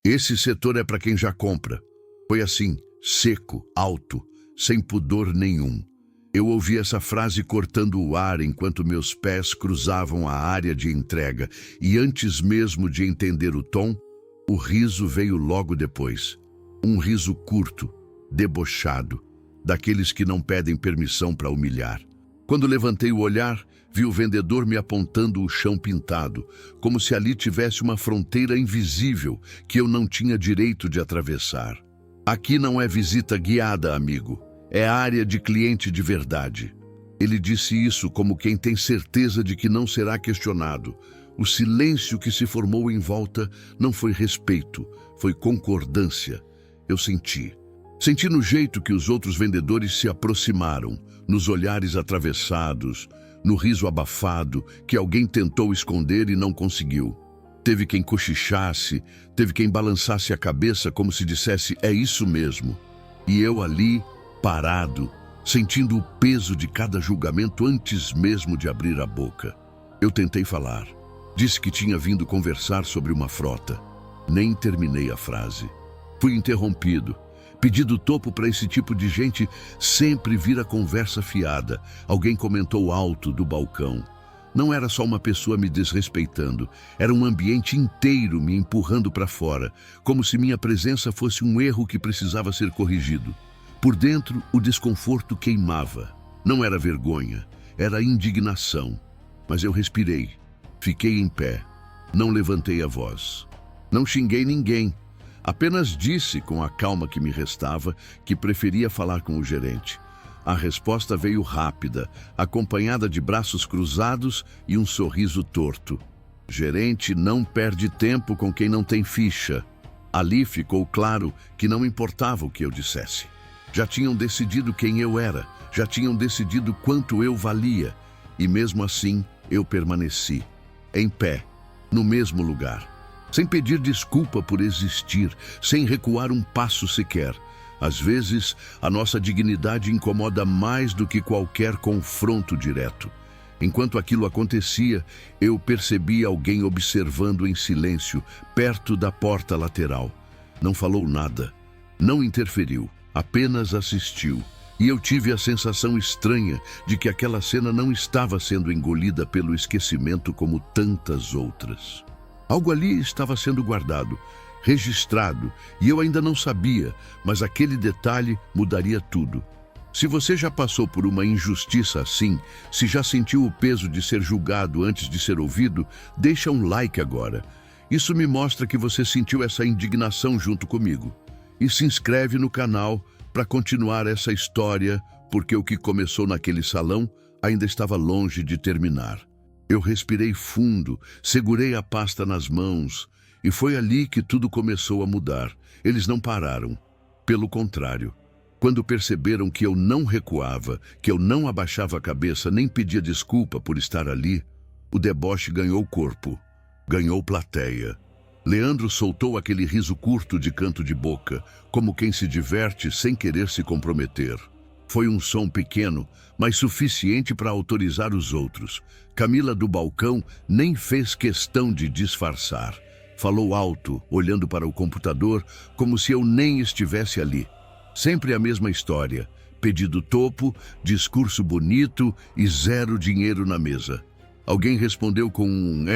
Esse setor é para quem já compra. Foi assim, seco, alto, sem pudor nenhum. Eu ouvi essa frase cortando o ar enquanto meus pés cruzavam a área de entrega, e antes mesmo de entender o tom, o riso veio logo depois. Um riso curto, debochado, daqueles que não pedem permissão para humilhar. Quando levantei o olhar, vi o vendedor me apontando o chão pintado, como se ali tivesse uma fronteira invisível que eu não tinha direito de atravessar. Aqui não é visita guiada, amigo. É área de cliente de verdade. Ele disse isso como quem tem certeza de que não será questionado. O silêncio que se formou em volta não foi respeito, foi concordância. Eu senti. Senti no jeito que os outros vendedores se aproximaram, nos olhares atravessados, no riso abafado que alguém tentou esconder e não conseguiu. Teve quem cochichasse, teve quem balançasse a cabeça como se dissesse, é isso mesmo. E eu ali, parado, sentindo o peso de cada julgamento antes mesmo de abrir a boca. Eu tentei falar. Disse que tinha vindo conversar sobre uma frota. Nem terminei a frase. Fui interrompido. Pedi do topo para esse tipo de gente sempre vir a conversa fiada. Alguém comentou alto do balcão. Não era só uma pessoa me desrespeitando, era um ambiente inteiro me empurrando para fora, como se minha presença fosse um erro que precisava ser corrigido. Por dentro, o desconforto queimava. Não era vergonha, era indignação. Mas eu respirei, fiquei em pé, não levantei a voz. Não xinguei ninguém, apenas disse com a calma que me restava que preferia falar com o gerente. A resposta veio rápida, acompanhada de braços cruzados e um sorriso torto. Gerente não perde tempo com quem não tem ficha. Ali ficou claro que não importava o que eu dissesse. Já tinham decidido quem eu era, já tinham decidido quanto eu valia. E mesmo assim, eu permaneci, em pé, no mesmo lugar, sem pedir desculpa por existir, sem recuar um passo sequer. Às vezes, a nossa dignidade incomoda mais do que qualquer confronto direto. Enquanto aquilo acontecia, eu percebi alguém observando em silêncio, perto da porta lateral. Não falou nada, não interferiu, apenas assistiu. E eu tive a sensação estranha de que aquela cena não estava sendo engolida pelo esquecimento como tantas outras. Algo ali estava sendo guardado, registrado, e eu ainda não sabia, mas aquele detalhe mudaria tudo. Se você já passou por uma injustiça assim, se já sentiu o peso de ser julgado antes de ser ouvido, deixa um like agora. Isso me mostra que você sentiu essa indignação junto comigo. E se inscreve no canal para continuar essa história, porque o que começou naquele salão ainda estava longe de terminar. Eu respirei fundo, segurei a pasta nas mãos, e foi ali que tudo começou a mudar. Eles não pararam. Pelo contrário, quando perceberam que eu não recuava, que eu não abaixava a cabeça nem pedia desculpa por estar ali, o deboche ganhou corpo, ganhou plateia. Leandro soltou aquele riso curto de canto de boca, como quem se diverte sem querer se comprometer. Foi um som pequeno, mas suficiente para autorizar os outros. Camila do balcão nem fez questão de disfarçar. Falou alto, olhando para o computador, como se eu nem estivesse ali. Sempre a mesma história. Pedido topo, discurso bonito e zero dinheiro na mesa. Alguém respondeu com um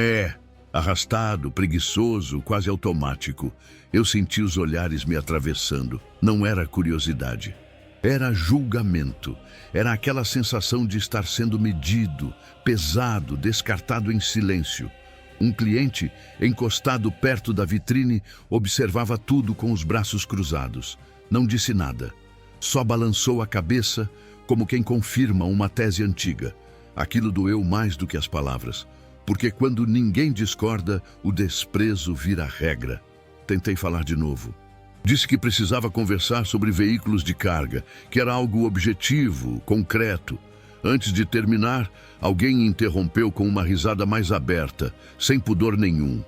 arrastado, preguiçoso, quase automático. Eu senti os olhares me atravessando. Não era curiosidade. Era julgamento. Era aquela sensação de estar sendo medido, pesado, descartado em silêncio. Um cliente, encostado perto da vitrine, observava tudo com os braços cruzados. Não disse nada. Só balançou a cabeça, como quem confirma uma tese antiga. Aquilo doeu mais do que as palavras, porque quando ninguém discorda, o desprezo vira regra. Tentei falar de novo. Disse que precisava conversar sobre veículos de carga, que era algo objetivo, concreto. Antes de terminar, alguém interrompeu com uma risada mais aberta, sem pudor nenhum.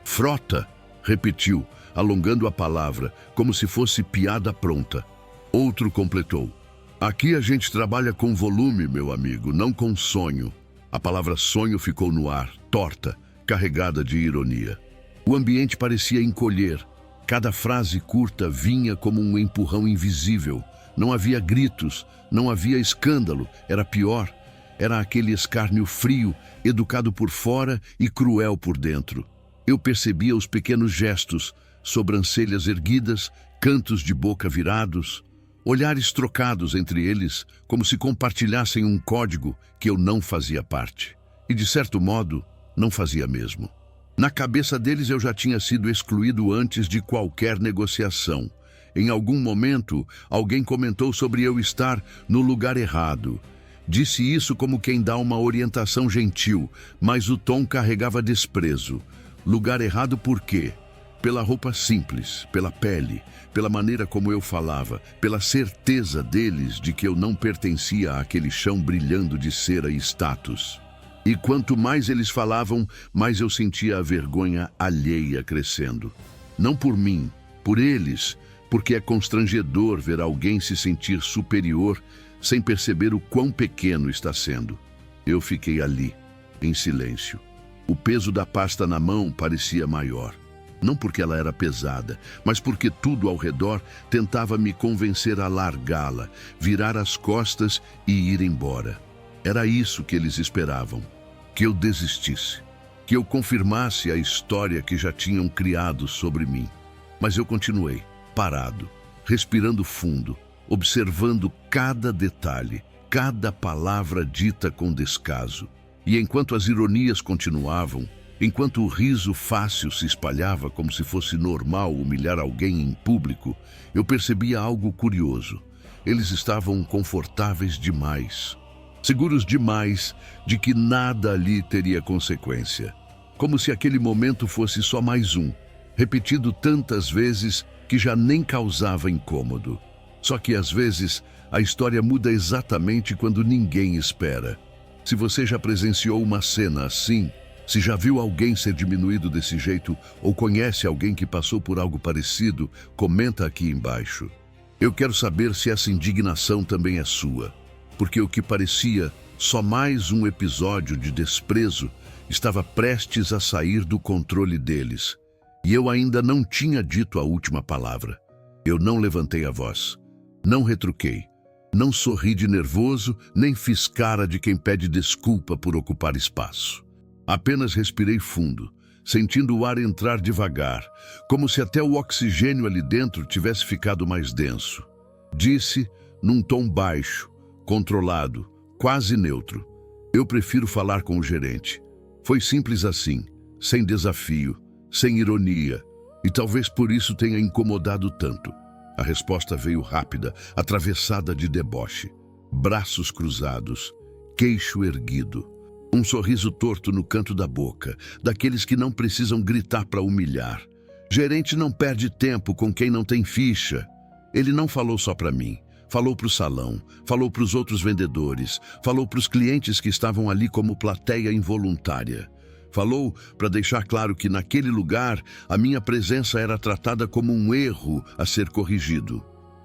Frota, repetiu, alongando a palavra, como se fosse piada pronta. Outro completou. Aqui a gente trabalha com volume, meu amigo, não com sonho. A palavra sonho ficou no ar, torta, carregada de ironia. O ambiente parecia encolher. Cada frase curta vinha como um empurrão invisível. Não havia gritos, não havia escândalo, era pior. Era aquele escárnio frio, educado por fora e cruel por dentro. Eu percebia os pequenos gestos, sobrancelhas erguidas, cantos de boca virados, olhares trocados entre eles, como se compartilhassem um código que eu não fazia parte. E, de certo modo, não fazia mesmo. Na cabeça deles eu já tinha sido excluído antes de qualquer negociação. Em algum momento, alguém comentou sobre eu estar no lugar errado. Disse isso como quem dá uma orientação gentil, mas o tom carregava desprezo. Lugar errado por quê? Pela roupa simples, pela pele, pela maneira como eu falava, pela certeza deles de que eu não pertencia àquele chão brilhando de cera e status. E quanto mais eles falavam, mais eu sentia a vergonha alheia crescendo. Não por mim, por eles, porque é constrangedor ver alguém se sentir superior sem perceber o quão pequeno está sendo. Eu fiquei ali, em silêncio. O peso da pasta na mão parecia maior. Não porque ela era pesada, mas porque tudo ao redor tentava me convencer a largá-la, virar as costas e ir embora. Era isso que eles esperavam, que eu desistisse, que eu confirmasse a história que já tinham criado sobre mim. Mas eu continuei, parado, respirando fundo, observando cada detalhe, cada palavra dita com descaso. E enquanto as ironias continuavam, enquanto o riso fácil se espalhava como se fosse normal humilhar alguém em público, eu percebia algo curioso. Eles estavam confortáveis demais, seguros demais de que nada ali teria consequência. Como se aquele momento fosse só mais um, repetido tantas vezes que já nem causava incômodo. Só que às vezes a história muda exatamente quando ninguém espera. Se você já presenciou uma cena assim, se já viu alguém ser diminuído desse jeito ou conhece alguém que passou por algo parecido, comenta aqui embaixo. Eu quero saber se essa indignação também é sua, porque o que parecia só mais um episódio de desprezo estava prestes a sair do controle deles. E eu ainda não tinha dito a última palavra. Eu não levantei a voz. Não retruquei, não sorri de nervoso, nem fiz cara de quem pede desculpa por ocupar espaço. Apenas respirei fundo, sentindo o ar entrar devagar, como se até o oxigênio ali dentro tivesse ficado mais denso. Disse, num tom baixo, controlado, quase neutro: eu prefiro falar com o gerente. Foi simples assim, sem desafio, sem ironia, e talvez por isso tenha incomodado tanto. A resposta veio rápida, atravessada de deboche. Braços cruzados, queixo erguido. Um sorriso torto no canto da boca, daqueles que não precisam gritar para humilhar. Gerente não perde tempo com quem não tem ficha. Ele não falou só para mim. Falou para o salão, falou para os outros vendedores, falou para os clientes que estavam ali como plateia involuntária. Falou para deixar claro que naquele lugar a minha presença era tratada como um erro a ser corrigido.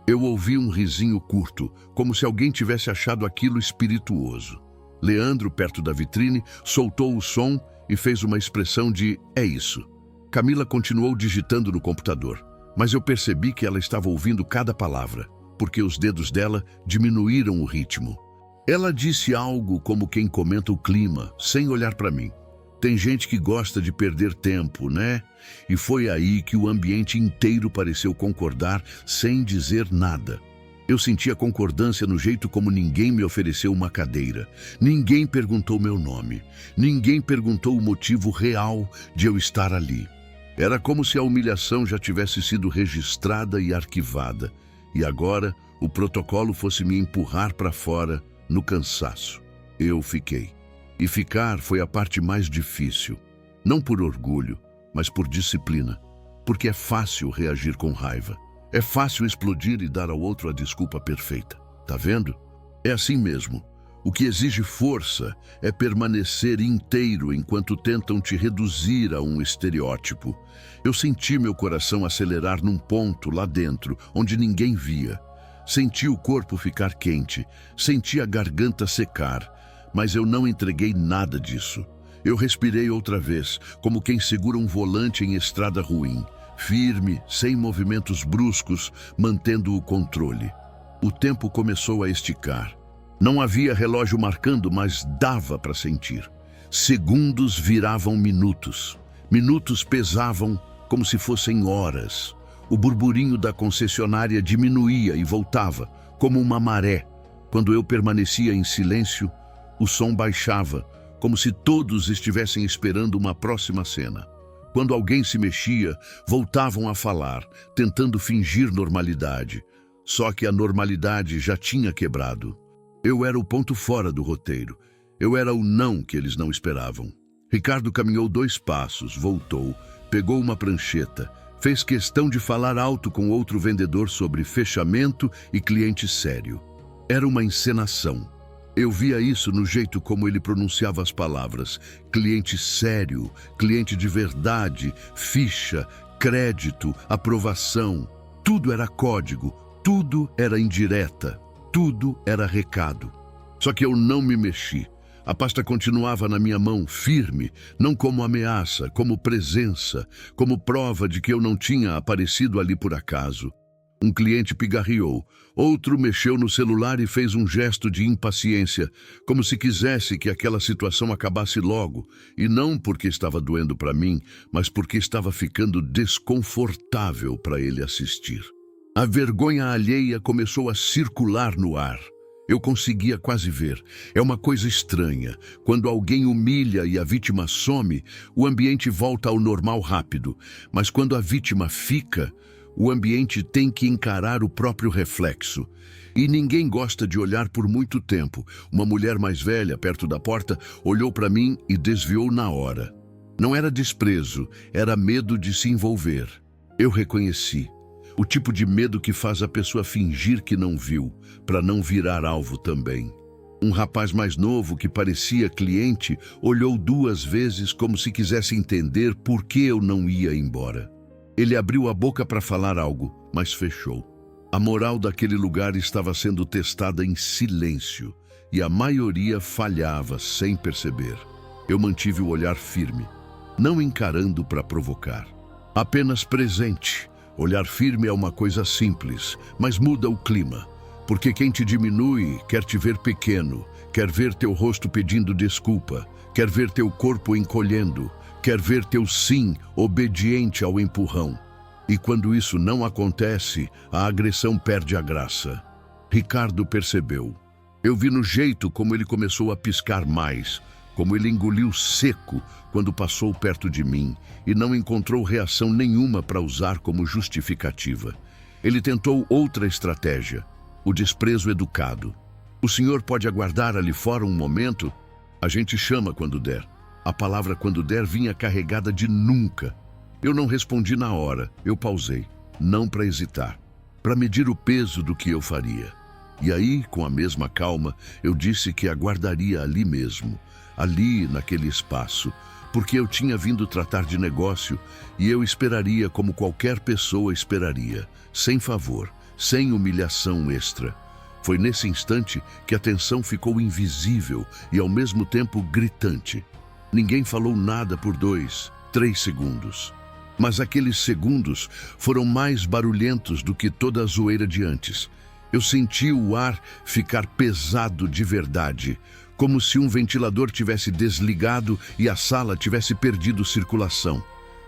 Eu ouvi um risinho curto, como se alguém tivesse achado aquilo espirituoso. Leandro, perto da vitrine, soltou o som e fez uma expressão de "é isso". Camila continuou digitando no computador, mas eu percebi que ela estava ouvindo cada palavra, porque os dedos dela diminuíram o ritmo. Ela disse algo como quem comenta o clima, sem olhar para mim. Tem gente que gosta de perder tempo, né? E foi aí que o ambiente inteiro pareceu concordar sem dizer nada. Eu senti a concordância no jeito como ninguém me ofereceu uma cadeira. Ninguém perguntou meu nome. Ninguém perguntou o motivo real de eu estar ali. Era como se a humilhação já tivesse sido registrada e arquivada. E agora o protocolo fosse me empurrar para fora no cansaço. Eu fiquei. E ficar foi a parte mais difícil. Não por orgulho, mas por disciplina. Porque é fácil reagir com raiva. É fácil explodir e dar ao outro a desculpa perfeita. Tá vendo? É assim mesmo. O que exige força é permanecer inteiro enquanto tentam te reduzir a um estereótipo. Eu senti meu coração acelerar num ponto lá dentro, onde ninguém via. Senti o corpo ficar quente, senti a garganta secar. Mas eu não entreguei nada disso. Eu respirei outra vez, como quem segura um volante em estrada ruim. firme, sem movimentos bruscos, mantendo o controle. O tempo começou a esticar. Não havia relógio marcando, mas dava para sentir. Segundos viravam minutos. Minutos pesavam como se fossem horas. O burburinho da concessionária diminuía e voltava, como uma maré. Quando eu permanecia em silêncio, o som baixava, como se todos estivessem esperando uma próxima cena. Quando alguém se mexia, voltavam a falar, tentando fingir normalidade. Só que a normalidade já tinha quebrado. Eu era o ponto fora do roteiro. Eu era o não que eles não esperavam. Ricardo caminhou 2 passos, voltou, pegou uma prancheta, fez questão de falar alto com outro vendedor sobre fechamento e cliente sério. Era uma encenação. Eu via isso no jeito como ele pronunciava as palavras. Cliente sério, cliente de verdade, ficha, crédito, aprovação. Tudo era código, tudo era indireta, tudo era recado. Só que eu não me mexi. A pasta continuava na minha mão, firme, não como ameaça, como presença, como prova de que eu não tinha aparecido ali por acaso. Um cliente pigarreou, outro mexeu no celular e fez um gesto de impaciência, como se quisesse que aquela situação acabasse logo, e não porque estava doendo para mim, mas porque estava ficando desconfortável para ele assistir. A vergonha alheia começou a circular no ar. Eu conseguia quase ver. É uma coisa estranha. Quando alguém humilha e a vítima some, o ambiente volta ao normal rápido. Mas quando a vítima fica, o ambiente tem que encarar o próprio reflexo. E ninguém gosta de olhar por muito tempo. Uma mulher mais velha, perto da porta, olhou para mim e desviou na hora. Não era desprezo, era medo de se envolver. Eu reconheci. O tipo de medo que faz a pessoa fingir que não viu, para não virar alvo também. Um rapaz mais novo, que parecia cliente, olhou 2 vezes como se quisesse entender por que eu não ia embora. Ele abriu a boca para falar algo, mas fechou. A moral daquele lugar estava sendo testada em silêncio, e a maioria falhava sem perceber. Eu mantive o olhar firme, não encarando para provocar, apenas presente. Olhar firme é uma coisa simples, mas muda o clima. Porque quem te diminui quer te ver pequeno, quer ver teu rosto pedindo desculpa, quer ver teu corpo encolhendo, quer ver teu sim obediente ao empurrão. E quando isso não acontece, a agressão perde a graça. Ricardo percebeu. Eu vi no jeito como ele começou a piscar mais, como ele engoliu seco quando passou perto de mim e não encontrou reação nenhuma para usar como justificativa. Ele tentou outra estratégia, o desprezo educado. O senhor pode aguardar ali fora um momento? A gente chama quando der. A palavra quando der vinha carregada de nunca. Eu não respondi na hora, eu pausei, não para hesitar, para medir o peso do que eu faria. E aí, com a mesma calma, eu disse que aguardaria ali mesmo, ali naquele espaço, porque eu tinha vindo tratar de negócio e eu esperaria como qualquer pessoa esperaria, sem favor, sem humilhação extra. Foi nesse instante que a tensão ficou invisível e ao mesmo tempo gritante. Ninguém falou nada por 2, 3 segundos. Mas aqueles segundos foram mais barulhentos do que toda a zoeira de antes. Eu senti o ar ficar pesado de verdade, como se um ventilador tivesse desligado e a sala tivesse perdido circulação.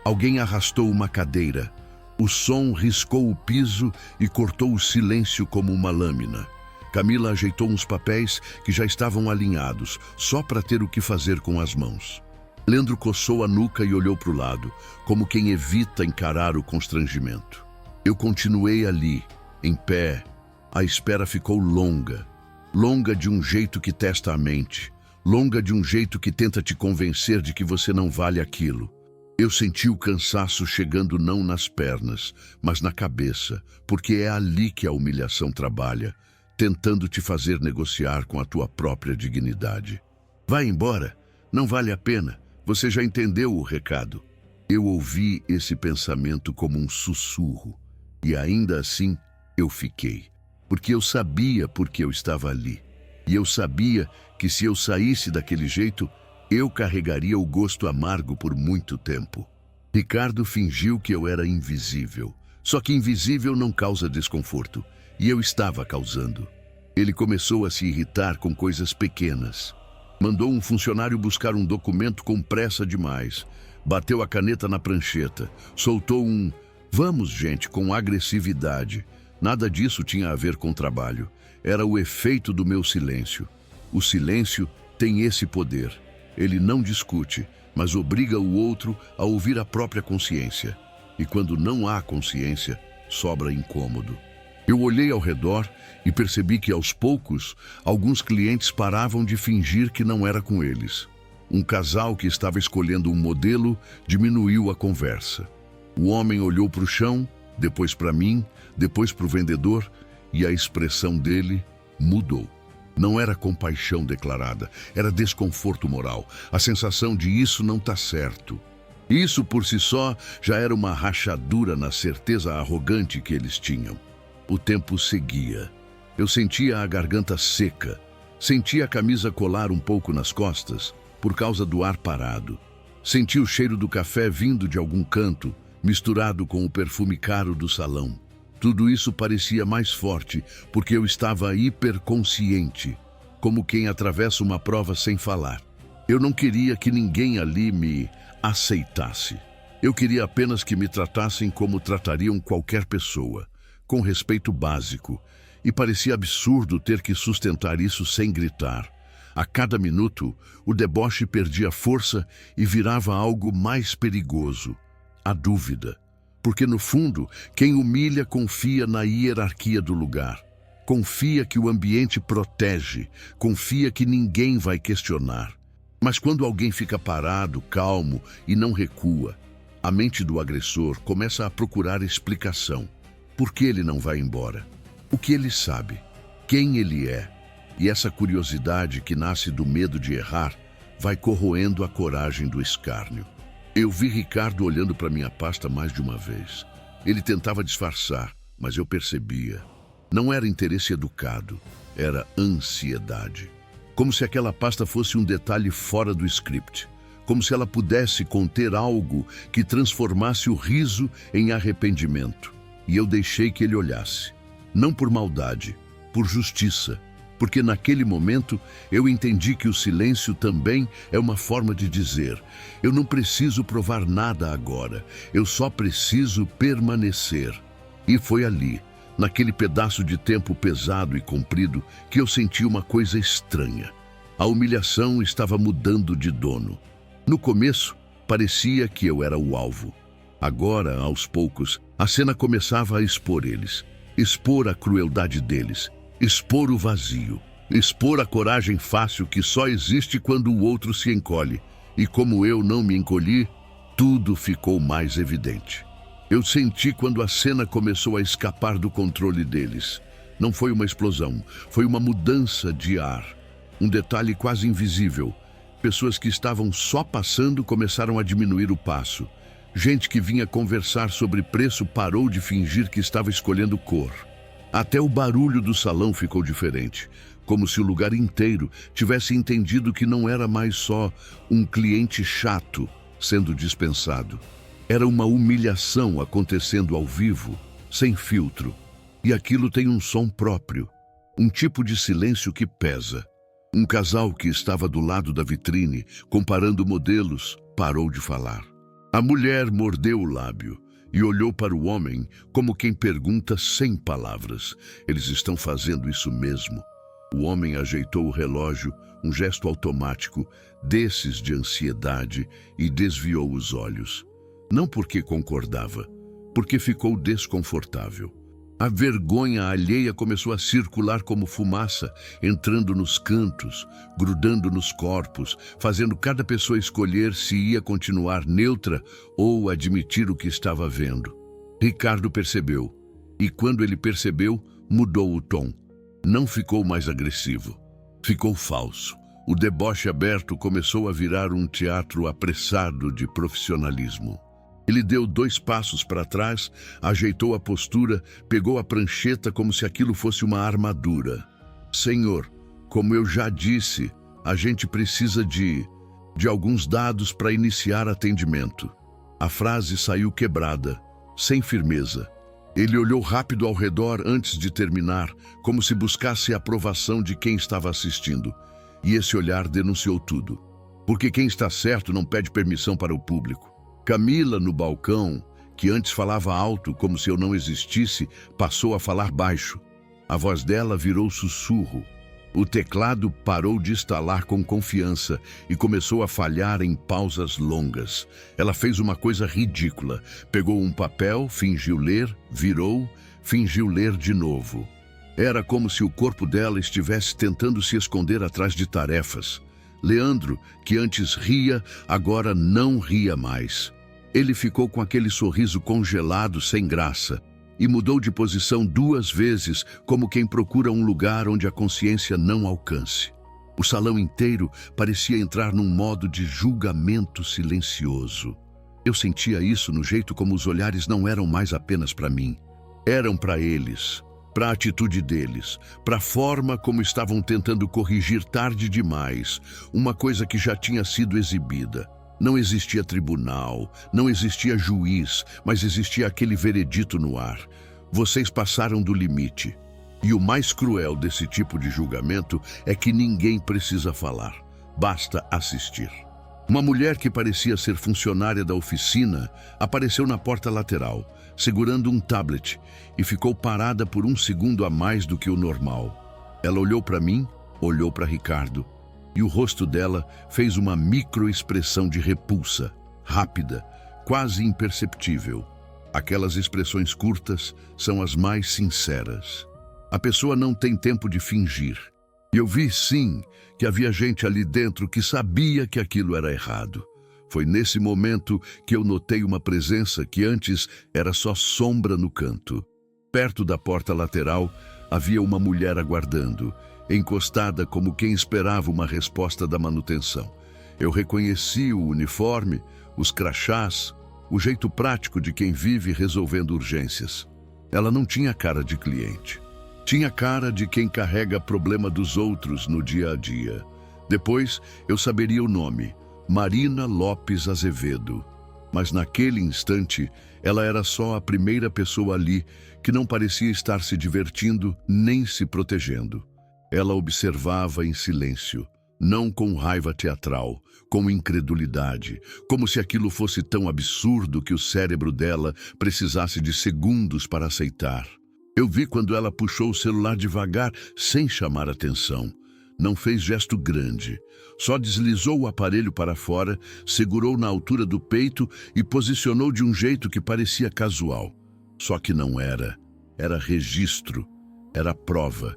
Alguém arrastou uma cadeira. O som riscou o piso e cortou o silêncio como uma lâmina. Camila ajeitou uns papéis que já estavam alinhados, só para ter o que fazer com as mãos. Leandro coçou a nuca e olhou para o lado, como quem evita encarar o constrangimento. Eu continuei ali, em pé. A espera ficou longa. Longa de um jeito que testa a mente. Longa de um jeito que tenta te convencer de que você não vale aquilo. Eu senti o cansaço chegando não nas pernas, mas na cabeça, porque é ali que a humilhação trabalha, tentando te fazer negociar com a tua própria dignidade. Vai embora, não vale a pena, você já entendeu o recado. Eu ouvi esse pensamento como um sussurro, e ainda assim eu fiquei, porque eu sabia por que eu estava ali. E eu sabia que se eu saísse daquele jeito, eu carregaria o gosto amargo por muito tempo. Ricardo fingiu que eu era invisível. Só que invisível não causa desconforto, e eu estava causando. Ele começou a se irritar com coisas pequenas. Mandou um funcionário buscar um documento com pressa demais. Bateu a caneta na prancheta. Soltou um "vamos, gente", com agressividade. Nada disso tinha a ver com trabalho. Era o efeito do meu silêncio. O silêncio tem esse poder. Ele não discute, mas obriga o outro a ouvir a própria consciência. E quando não há consciência, sobra incômodo. Eu olhei ao redor e percebi que, aos poucos, alguns clientes paravam de fingir que não era com eles. Um casal que estava escolhendo um modelo diminuiu a conversa. O homem olhou para o chão, depois para mim, depois para o vendedor, e a expressão dele mudou. Não era compaixão declarada, era desconforto moral, a sensação de isso não está certo. Isso por si só já era uma rachadura na certeza arrogante que eles tinham. O tempo seguia. Eu sentia a garganta seca, sentia a camisa colar um pouco nas costas por causa do ar parado. Senti o cheiro do café vindo de algum canto, misturado com o perfume caro do salão. Tudo isso parecia mais forte porque eu estava hiperconsciente, como quem atravessa uma prova sem falar. Eu não queria que ninguém ali me aceitasse. Eu queria apenas que me tratassem como tratariam qualquer pessoa, com respeito básico, e parecia absurdo ter que sustentar isso sem gritar. A cada minuto, o deboche perdia força e virava algo mais perigoso: a dúvida. Porque, no fundo, quem humilha confia na hierarquia do lugar. Confia que o ambiente protege, confia que ninguém vai questionar. Mas quando alguém fica parado, calmo e não recua, a mente do agressor começa a procurar explicação. Por que ele não vai embora? O que ele sabe? Quem ele é? E essa curiosidade que nasce do medo de errar vai corroendo a coragem do escárnio. Eu vi Ricardo olhando para minha pasta mais de uma vez. Ele tentava disfarçar, mas eu percebia. Não era interesse educado, era ansiedade. Como se aquela pasta fosse um detalhe fora do script. Como se ela pudesse conter algo que transformasse o riso em arrependimento. E eu deixei que ele olhasse. Não por maldade, por justiça. Porque naquele momento eu entendi que o silêncio também é uma forma de dizer: eu não preciso provar nada agora, eu só preciso permanecer. E foi ali, naquele pedaço de tempo pesado e comprido, que eu senti uma coisa estranha. A humilhação estava mudando de dono. No começo, parecia que eu era o alvo. Agora, aos poucos, a cena começava a expor eles, expor a crueldade deles, expor o vazio, expor a coragem fácil que só existe quando o outro se encolhe. E como eu não me encolhi, tudo ficou mais evidente. Eu senti quando a cena começou a escapar do controle deles. Não foi uma explosão, foi uma mudança de ar. Um detalhe quase invisível. Pessoas que estavam só passando começaram a diminuir o passo. Gente que vinha conversar sobre preço parou de fingir que estava escolhendo cor. Até o barulho do salão ficou diferente, como se o lugar inteiro tivesse entendido que não era mais só um cliente chato sendo dispensado. Era uma humilhação acontecendo ao vivo, sem filtro. E aquilo tem um som próprio, um tipo de silêncio que pesa. Um casal que estava do lado da vitrine, comparando modelos, parou de falar. A mulher mordeu o lábio e olhou para o homem como quem pergunta sem palavras: eles estão fazendo isso mesmo? O homem ajeitou o relógio, um gesto automático, desses de ansiedade, e desviou os olhos. Não porque concordava, porque ficou desconfortável. A vergonha alheia começou a circular como fumaça, entrando nos cantos, grudando nos corpos, fazendo cada pessoa escolher se ia continuar neutra ou admitir o que estava vendo. Ricardo percebeu, e quando ele percebeu, mudou o tom. Não ficou mais agressivo, ficou falso. O deboche aberto começou a virar um teatro apressado de profissionalismo. Ele deu 2 passos para trás, ajeitou a postura, pegou a prancheta como se aquilo fosse uma armadura. Senhor, como eu já disse, a gente precisa de alguns dados para iniciar atendimento. A frase saiu quebrada, sem firmeza. Ele olhou rápido ao redor antes de terminar, como se buscasse a aprovação de quem estava assistindo. E esse olhar denunciou tudo. Porque quem está certo não pede permissão para o público. Camila, no balcão, que antes falava alto como se eu não existisse, passou a falar baixo. A voz dela virou sussurro. O teclado parou de estalar com confiança e começou a falhar em pausas longas. Ela fez uma coisa ridícula. Pegou um papel, fingiu ler, virou, fingiu ler de novo. Era como se o corpo dela estivesse tentando se esconder atrás de tarefas. Leandro, que antes ria, agora não ria mais. Ele ficou com aquele sorriso congelado sem graça. E mudou de posição 2 vezes, como quem procura um lugar onde a consciência não alcance. O salão inteiro parecia entrar num modo de julgamento silencioso. Eu sentia isso no jeito como os olhares não eram mais apenas para mim. Eram para eles, para a atitude deles, para a forma como estavam tentando corrigir tarde demais uma coisa que já tinha sido exibida. Não existia tribunal, não existia juiz, mas existia aquele veredito no ar. Vocês passaram do limite. E o mais cruel desse tipo de julgamento é que ninguém precisa falar, basta assistir. Uma mulher que parecia ser funcionária da oficina apareceu na porta lateral, segurando um tablet, e ficou parada por 1 segundo a mais do que o normal. Ela olhou para mim, olhou para Ricardo, e o rosto dela fez uma microexpressão de repulsa, rápida, quase imperceptível. Aquelas expressões curtas são as mais sinceras. A pessoa não tem tempo de fingir. E eu vi, sim, que havia gente ali dentro que sabia que aquilo era errado. Foi nesse momento que eu notei uma presença que antes era só sombra no canto. Perto da porta lateral havia uma mulher aguardando, encostada como quem esperava uma resposta da manutenção. Eu reconheci o uniforme, os crachás, o jeito prático de quem vive resolvendo urgências. Ela não tinha cara de cliente. Tinha cara de quem carrega problema dos outros no dia a dia. Depois eu saberia o nome, Marina Lopes Azevedo. Mas naquele instante, ela era só a primeira pessoa ali que não parecia estar se divertindo nem se protegendo. Ela observava em silêncio, não com raiva teatral, com incredulidade, como se aquilo fosse tão absurdo que o cérebro dela precisasse de segundos para aceitar. Eu vi quando ela puxou o celular devagar, sem chamar atenção. Não fez gesto grande, só deslizou o aparelho para fora, segurou na altura do peito e posicionou de um jeito que parecia casual. Só que não era. Era registro, era prova.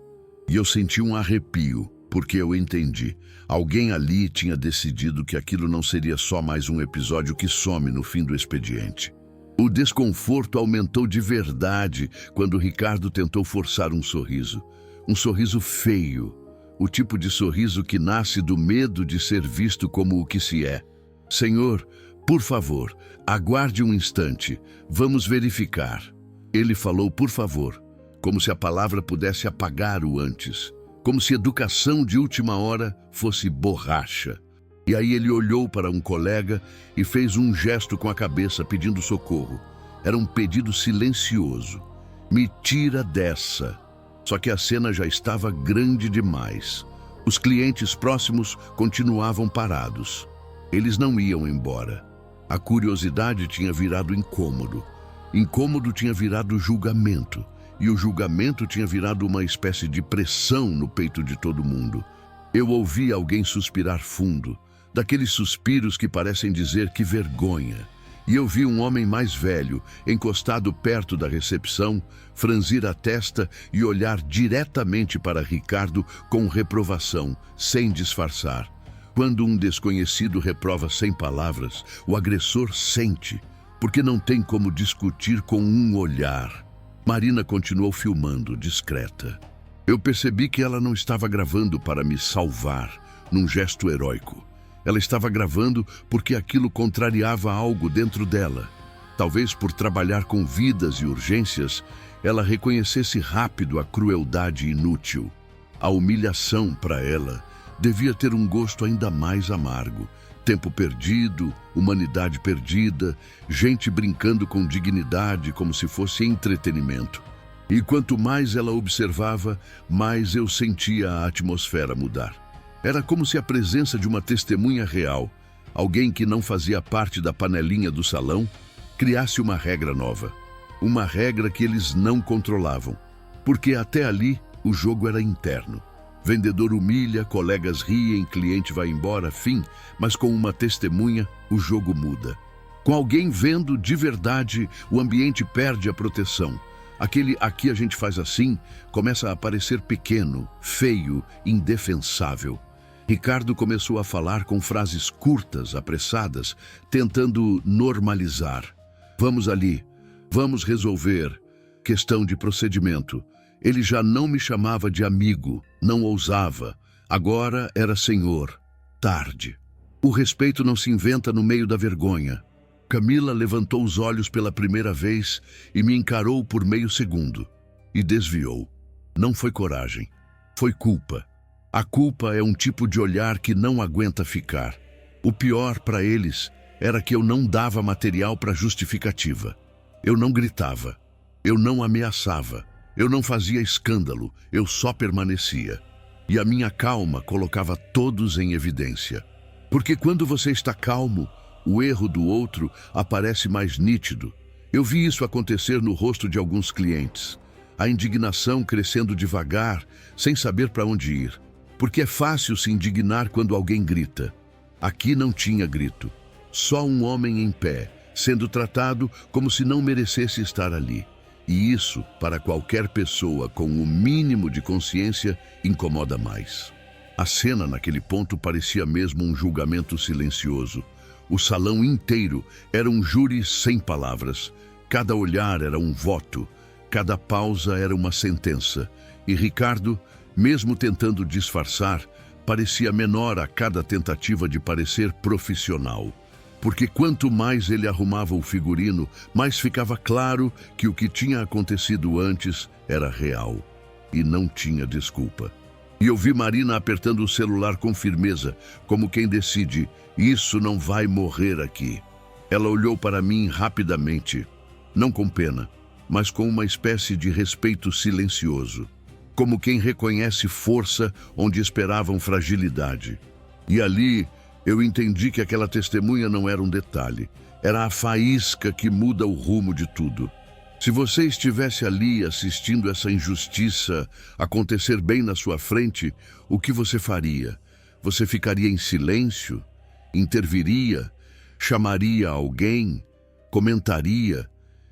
E eu senti um arrepio, porque eu entendi. Alguém ali tinha decidido que aquilo não seria só mais um episódio que some no fim do expediente. O desconforto aumentou de verdade quando Ricardo tentou forçar um sorriso. Um sorriso feio, o tipo de sorriso que nasce do medo de ser visto como o que se é. Senhor, por favor, aguarde um instante, vamos verificar. Ele falou por favor, como se a palavra pudesse apagar o antes, como se educação de última hora fosse borracha. E aí ele olhou para um colega e fez um gesto com a cabeça pedindo socorro. Era um pedido silencioso. Me tira dessa. Só que a cena já estava grande demais. Os clientes próximos continuavam parados. Eles não iam embora. A curiosidade tinha virado incômodo. Incômodo tinha virado julgamento. E o julgamento tinha virado uma espécie de pressão no peito de todo mundo. Eu ouvi alguém suspirar fundo, daqueles suspiros que parecem dizer que vergonha. E eu vi um homem mais velho, encostado perto da recepção, franzir a testa e olhar diretamente para Ricardo com reprovação, sem disfarçar. Quando um desconhecido reprova sem palavras, o agressor sente, porque não tem como discutir com um olhar. Marina continuou filmando, discreta. Eu percebi que ela não estava gravando para me salvar, num gesto heróico. Ela estava gravando porque aquilo contrariava algo dentro dela. Talvez por trabalhar com vidas e urgências, ela reconhecesse rápido a crueldade inútil. A humilhação, para ela, devia ter um gosto ainda mais amargo, Tempo perdido, humanidade perdida, gente brincando com dignidade como se fosse entretenimento. E quanto mais ela observava, mais eu sentia a atmosfera mudar. Era como se a presença de uma testemunha real, alguém que não fazia parte da panelinha do salão, criasse uma regra nova. Uma regra que eles não controlavam. Porque até ali o jogo era interno. Vendedor humilha, colegas riem, cliente vai embora, fim. Mas com uma testemunha, o jogo muda. Com alguém vendo de verdade, o ambiente perde a proteção. Aquele "aqui a gente faz assim" começa a parecer pequeno, feio, indefensável. Ricardo começou a falar com frases curtas, apressadas, tentando normalizar. Vamos ali, vamos resolver. Questão de procedimento. Ele já não me chamava de amigo, não ousava. Agora era senhor. Tarde. O respeito não se inventa no meio da vergonha. Camila levantou os olhos pela primeira vez e me encarou por meio segundo. E desviou. Não foi coragem. Foi culpa. A culpa é um tipo de olhar que não aguenta ficar. O pior para eles era que eu não dava material para justificativa. Eu não gritava. Eu não ameaçava. Eu não fazia escândalo, eu só permanecia. E a minha calma colocava todos em evidência. Porque quando você está calmo, o erro do outro aparece mais nítido. Eu vi isso acontecer no rosto de alguns clientes. A indignação crescendo devagar, sem saber para onde ir. Porque é fácil se indignar quando alguém grita. Aqui não tinha grito. Só um homem em pé, sendo tratado como se não merecesse estar ali. E isso, para qualquer pessoa com o mínimo de consciência, incomoda mais. A cena naquele ponto parecia mesmo um julgamento silencioso. O salão inteiro era um júri sem palavras. Cada olhar era um voto, cada pausa era uma sentença. E Ricardo, mesmo tentando disfarçar, parecia menor a cada tentativa de parecer profissional. Porque quanto mais ele arrumava o figurino, mais ficava claro que o que tinha acontecido antes era real. E não tinha desculpa. E eu vi Marina apertando o celular com firmeza, como quem decide, isso não vai morrer aqui. Ela olhou para mim rapidamente, não com pena, mas com uma espécie de respeito silencioso. Como quem reconhece força onde esperavam fragilidade. E ali eu entendi que aquela testemunha não era um detalhe, era a faísca que muda o rumo de tudo. Se você estivesse ali assistindo essa injustiça acontecer bem na sua frente, o que você faria? Você ficaria em silêncio? Interviria? Chamaria alguém? Comentaria?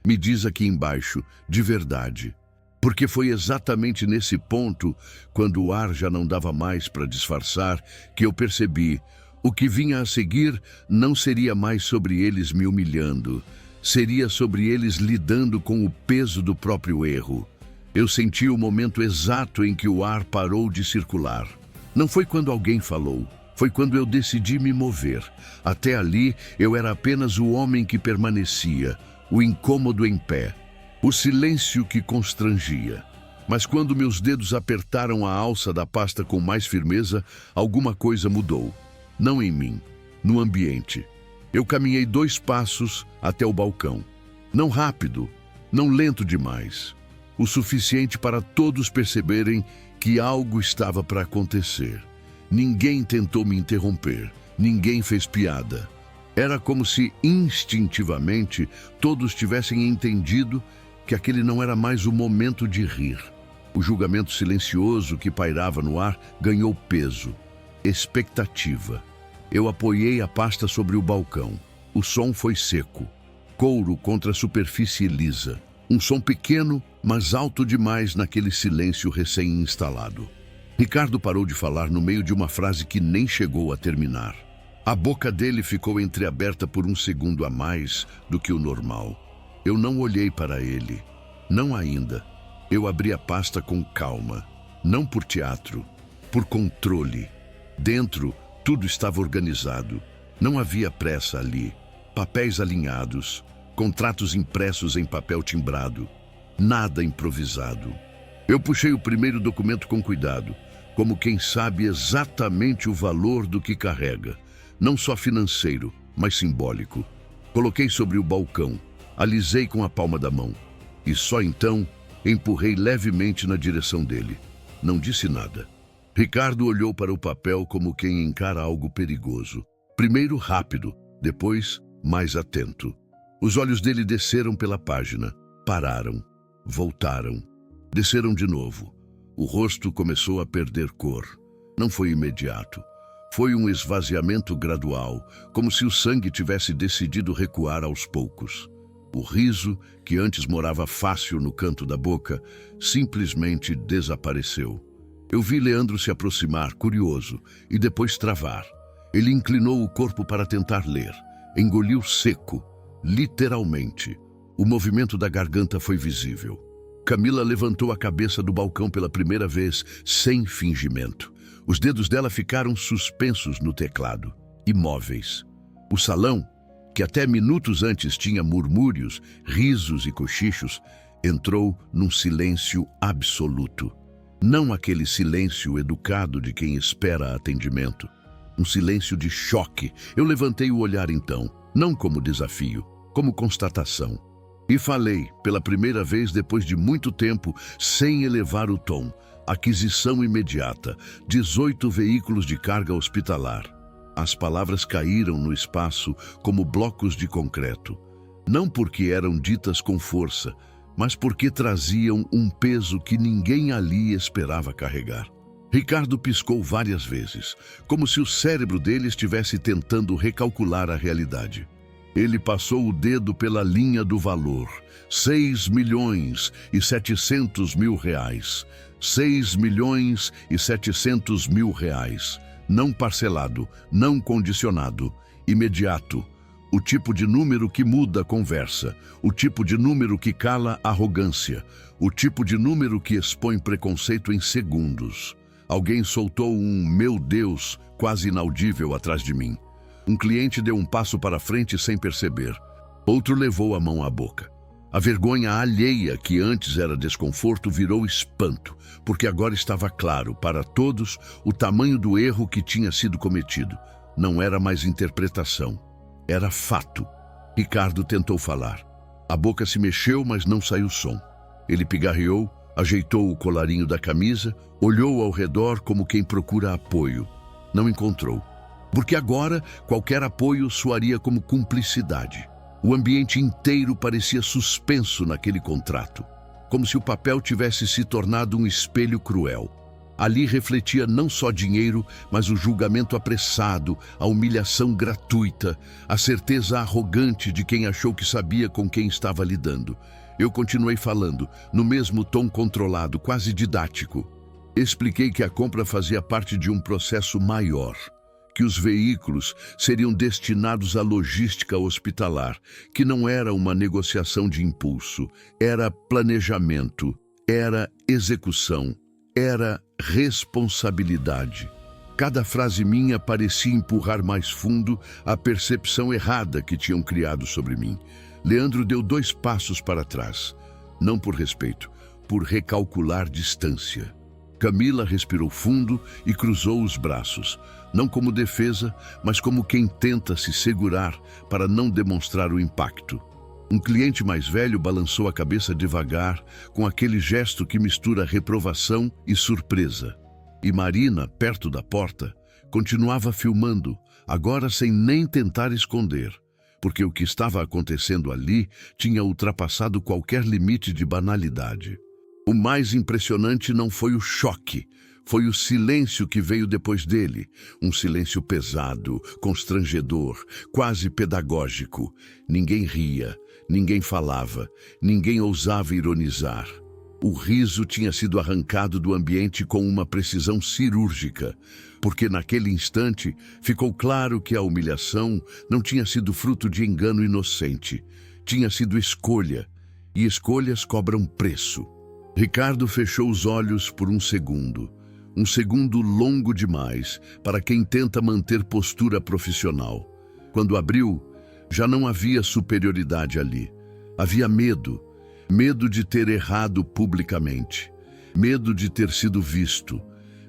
Me diz aqui embaixo, de verdade. Porque foi exatamente nesse ponto, quando o ar já não dava mais para disfarçar, que eu percebi: o que vinha a seguir não seria mais sobre eles me humilhando, seria sobre eles lidando com o peso do próprio erro. Eu senti o momento exato em que o ar parou de circular. Não foi quando alguém falou, foi quando eu decidi me mover. Até ali eu era apenas o homem que permanecia, o incômodo em pé, o silêncio que constrangia. Mas quando meus dedos apertaram a alça da pasta com mais firmeza, alguma coisa mudou. Não em mim, no ambiente. Eu caminhei 2 passos até o balcão. Não rápido, não lento demais. O suficiente para todos perceberem que algo estava para acontecer. Ninguém tentou me interromper, ninguém fez piada. Era como se, instintivamente, todos tivessem entendido que aquele não era mais o momento de rir. O julgamento silencioso que pairava no ar ganhou peso, expectativa. Eu apoiei a pasta sobre o balcão. O som foi seco. Couro contra a superfície lisa. Um som pequeno, mas alto demais naquele silêncio recém-instalado. Ricardo parou de falar no meio de uma frase que nem chegou a terminar. A boca dele ficou entreaberta por um segundo a mais do que o normal. Eu não olhei para ele. Não ainda. Eu abri a pasta com calma. Não por teatro, por controle. Dentro, tudo estava organizado. Não havia pressa ali. Papéis alinhados, contratos impressos em papel timbrado. Nada improvisado. Eu puxei o primeiro documento com cuidado, como quem sabe exatamente o valor do que carrega. não só financeiro, mas simbólico. Coloquei sobre o balcão, alisei com a palma da mão e só então empurrei levemente na direção dele. Não disse nada. Ricardo olhou para o papel como quem encara algo perigoso. Primeiro rápido, depois mais atento. Os olhos dele desceram pela página, pararam, voltaram, desceram de novo. O rosto começou a perder cor. Não foi imediato. Foi um esvaziamento gradual, como se o sangue tivesse decidido recuar aos poucos. O riso, que antes morava fácil no canto da boca, simplesmente desapareceu. Eu vi Leandro se aproximar, curioso, e depois travar. Ele inclinou o corpo para tentar ler. Engoliu seco, literalmente. O movimento da garganta foi visível. Camila levantou a cabeça do balcão pela primeira vez, sem fingimento. Os dedos dela ficaram suspensos no teclado, imóveis. O salão, que até minutos antes tinha murmúrios, risos e cochichos, entrou num silêncio absoluto. Não aquele silêncio educado de quem espera atendimento. Um silêncio de choque. Eu levantei o olhar então, não como desafio, como constatação. E falei, pela primeira vez depois de muito tempo, sem elevar o tom. Aquisição imediata, 18 veículos de carga hospitalar. As palavras caíram no espaço como blocos de concreto. Não porque eram ditas com força, mas porque traziam um peso que ninguém ali esperava carregar. Ricardo piscou várias vezes, como se o cérebro dele estivesse tentando recalcular a realidade. Ele passou o dedo pela linha do valor. 6.700.000 reais. 6.700.000 reais. Não parcelado, não condicionado, imediato. O tipo de número que muda a conversa, o tipo de número que cala a arrogância, o tipo de número que expõe preconceito em segundos. Alguém soltou um "meu Deus" quase inaudível atrás de mim. Um cliente deu um passo para frente sem perceber. Outro levou a mão à boca. A vergonha alheia, que antes era desconforto, virou espanto, porque agora estava claro para todos o tamanho do erro que tinha sido cometido. Não era mais interpretação, era fato. Ricardo tentou falar. A boca se mexeu, mas não saiu som. Ele pigarreou, ajeitou o colarinho da camisa, olhou ao redor como quem procura apoio. Não encontrou, porque agora qualquer apoio soaria como cumplicidade. O ambiente inteiro parecia suspenso naquele contrato, como se o papel tivesse se tornado um espelho cruel. Ali refletia não só dinheiro, mas o julgamento apressado, a humilhação gratuita, a certeza arrogante de quem achou que sabia com quem estava lidando. Eu continuei falando, no mesmo tom controlado, quase didático. Expliquei que a compra fazia parte de um processo maior, que os veículos seriam destinados à logística hospitalar, que não era uma negociação de impulso, era planejamento, era execução, era responsabilidade. Cada frase minha parecia empurrar mais fundo a percepção errada que tinham criado sobre mim. Leandro deu 2 passos para trás, não por respeito, por recalcular distância. Camila respirou fundo e cruzou os braços, não como defesa, mas como quem tenta se segurar para não demonstrar o impacto. Um cliente mais velho balançou a cabeça devagar, com aquele gesto que mistura reprovação e surpresa. E Marina, perto da porta, continuava filmando, agora sem nem tentar esconder, porque o que estava acontecendo ali tinha ultrapassado qualquer limite de banalidade. O mais impressionante não foi o choque, foi o silêncio que veio depois dele. Um silêncio pesado, constrangedor, quase pedagógico. Ninguém ria, ninguém falava, ninguém ousava ironizar. O riso tinha sido arrancado do ambiente com uma precisão cirúrgica, porque naquele instante ficou claro que a humilhação não tinha sido fruto de engano inocente. Tinha sido escolha, e escolhas cobram preço. Ricardo fechou os olhos por um segundo longo demais para quem tenta manter postura profissional. Quando abriu, já não havia superioridade ali. Havia medo, medo de ter errado publicamente, medo de ter sido visto,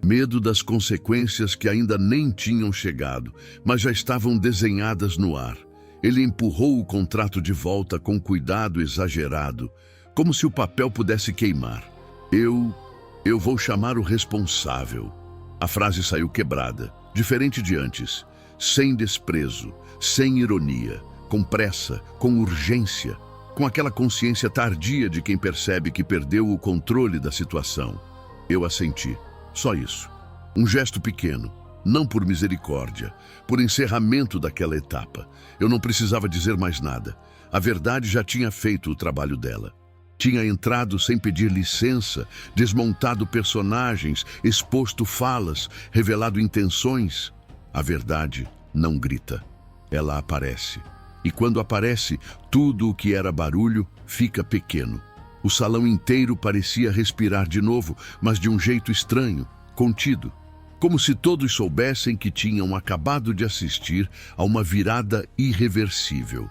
Medo das consequências que ainda nem tinham chegado, mas já estavam desenhadas no ar. Ele empurrou o contrato de volta com cuidado exagerado, como se o papel pudesse queimar. Eu vou chamar o responsável. A frase saiu quebrada, diferente de antes, sem desprezo, sem ironia, com pressa, com urgência, com aquela consciência tardia de quem percebe que perdeu o controle da situação. Eu assenti. Só isso. Um gesto pequeno, não por misericórdia, por encerramento daquela etapa. Eu não precisava dizer mais nada. A verdade já tinha feito o trabalho dela. Tinha entrado sem pedir licença, desmontado personagens, exposto falas, revelado intenções. A verdade não grita. Ela aparece. E quando aparece, tudo o que era barulho fica pequeno. O salão inteiro parecia respirar de novo, mas de um jeito estranho, contido. Como se todos soubessem que tinham acabado de assistir a uma virada irreversível.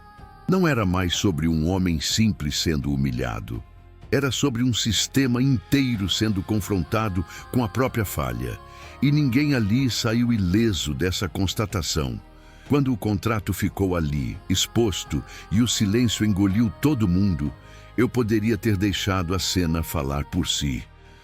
Não era mais sobre um homem simples sendo humilhado. Era sobre um sistema inteiro sendo confrontado com a própria falha. E ninguém ali saiu ileso dessa constatação. Quando o contrato ficou ali, exposto, e o silêncio engoliu todo mundo, eu poderia ter deixado a cena falar por si.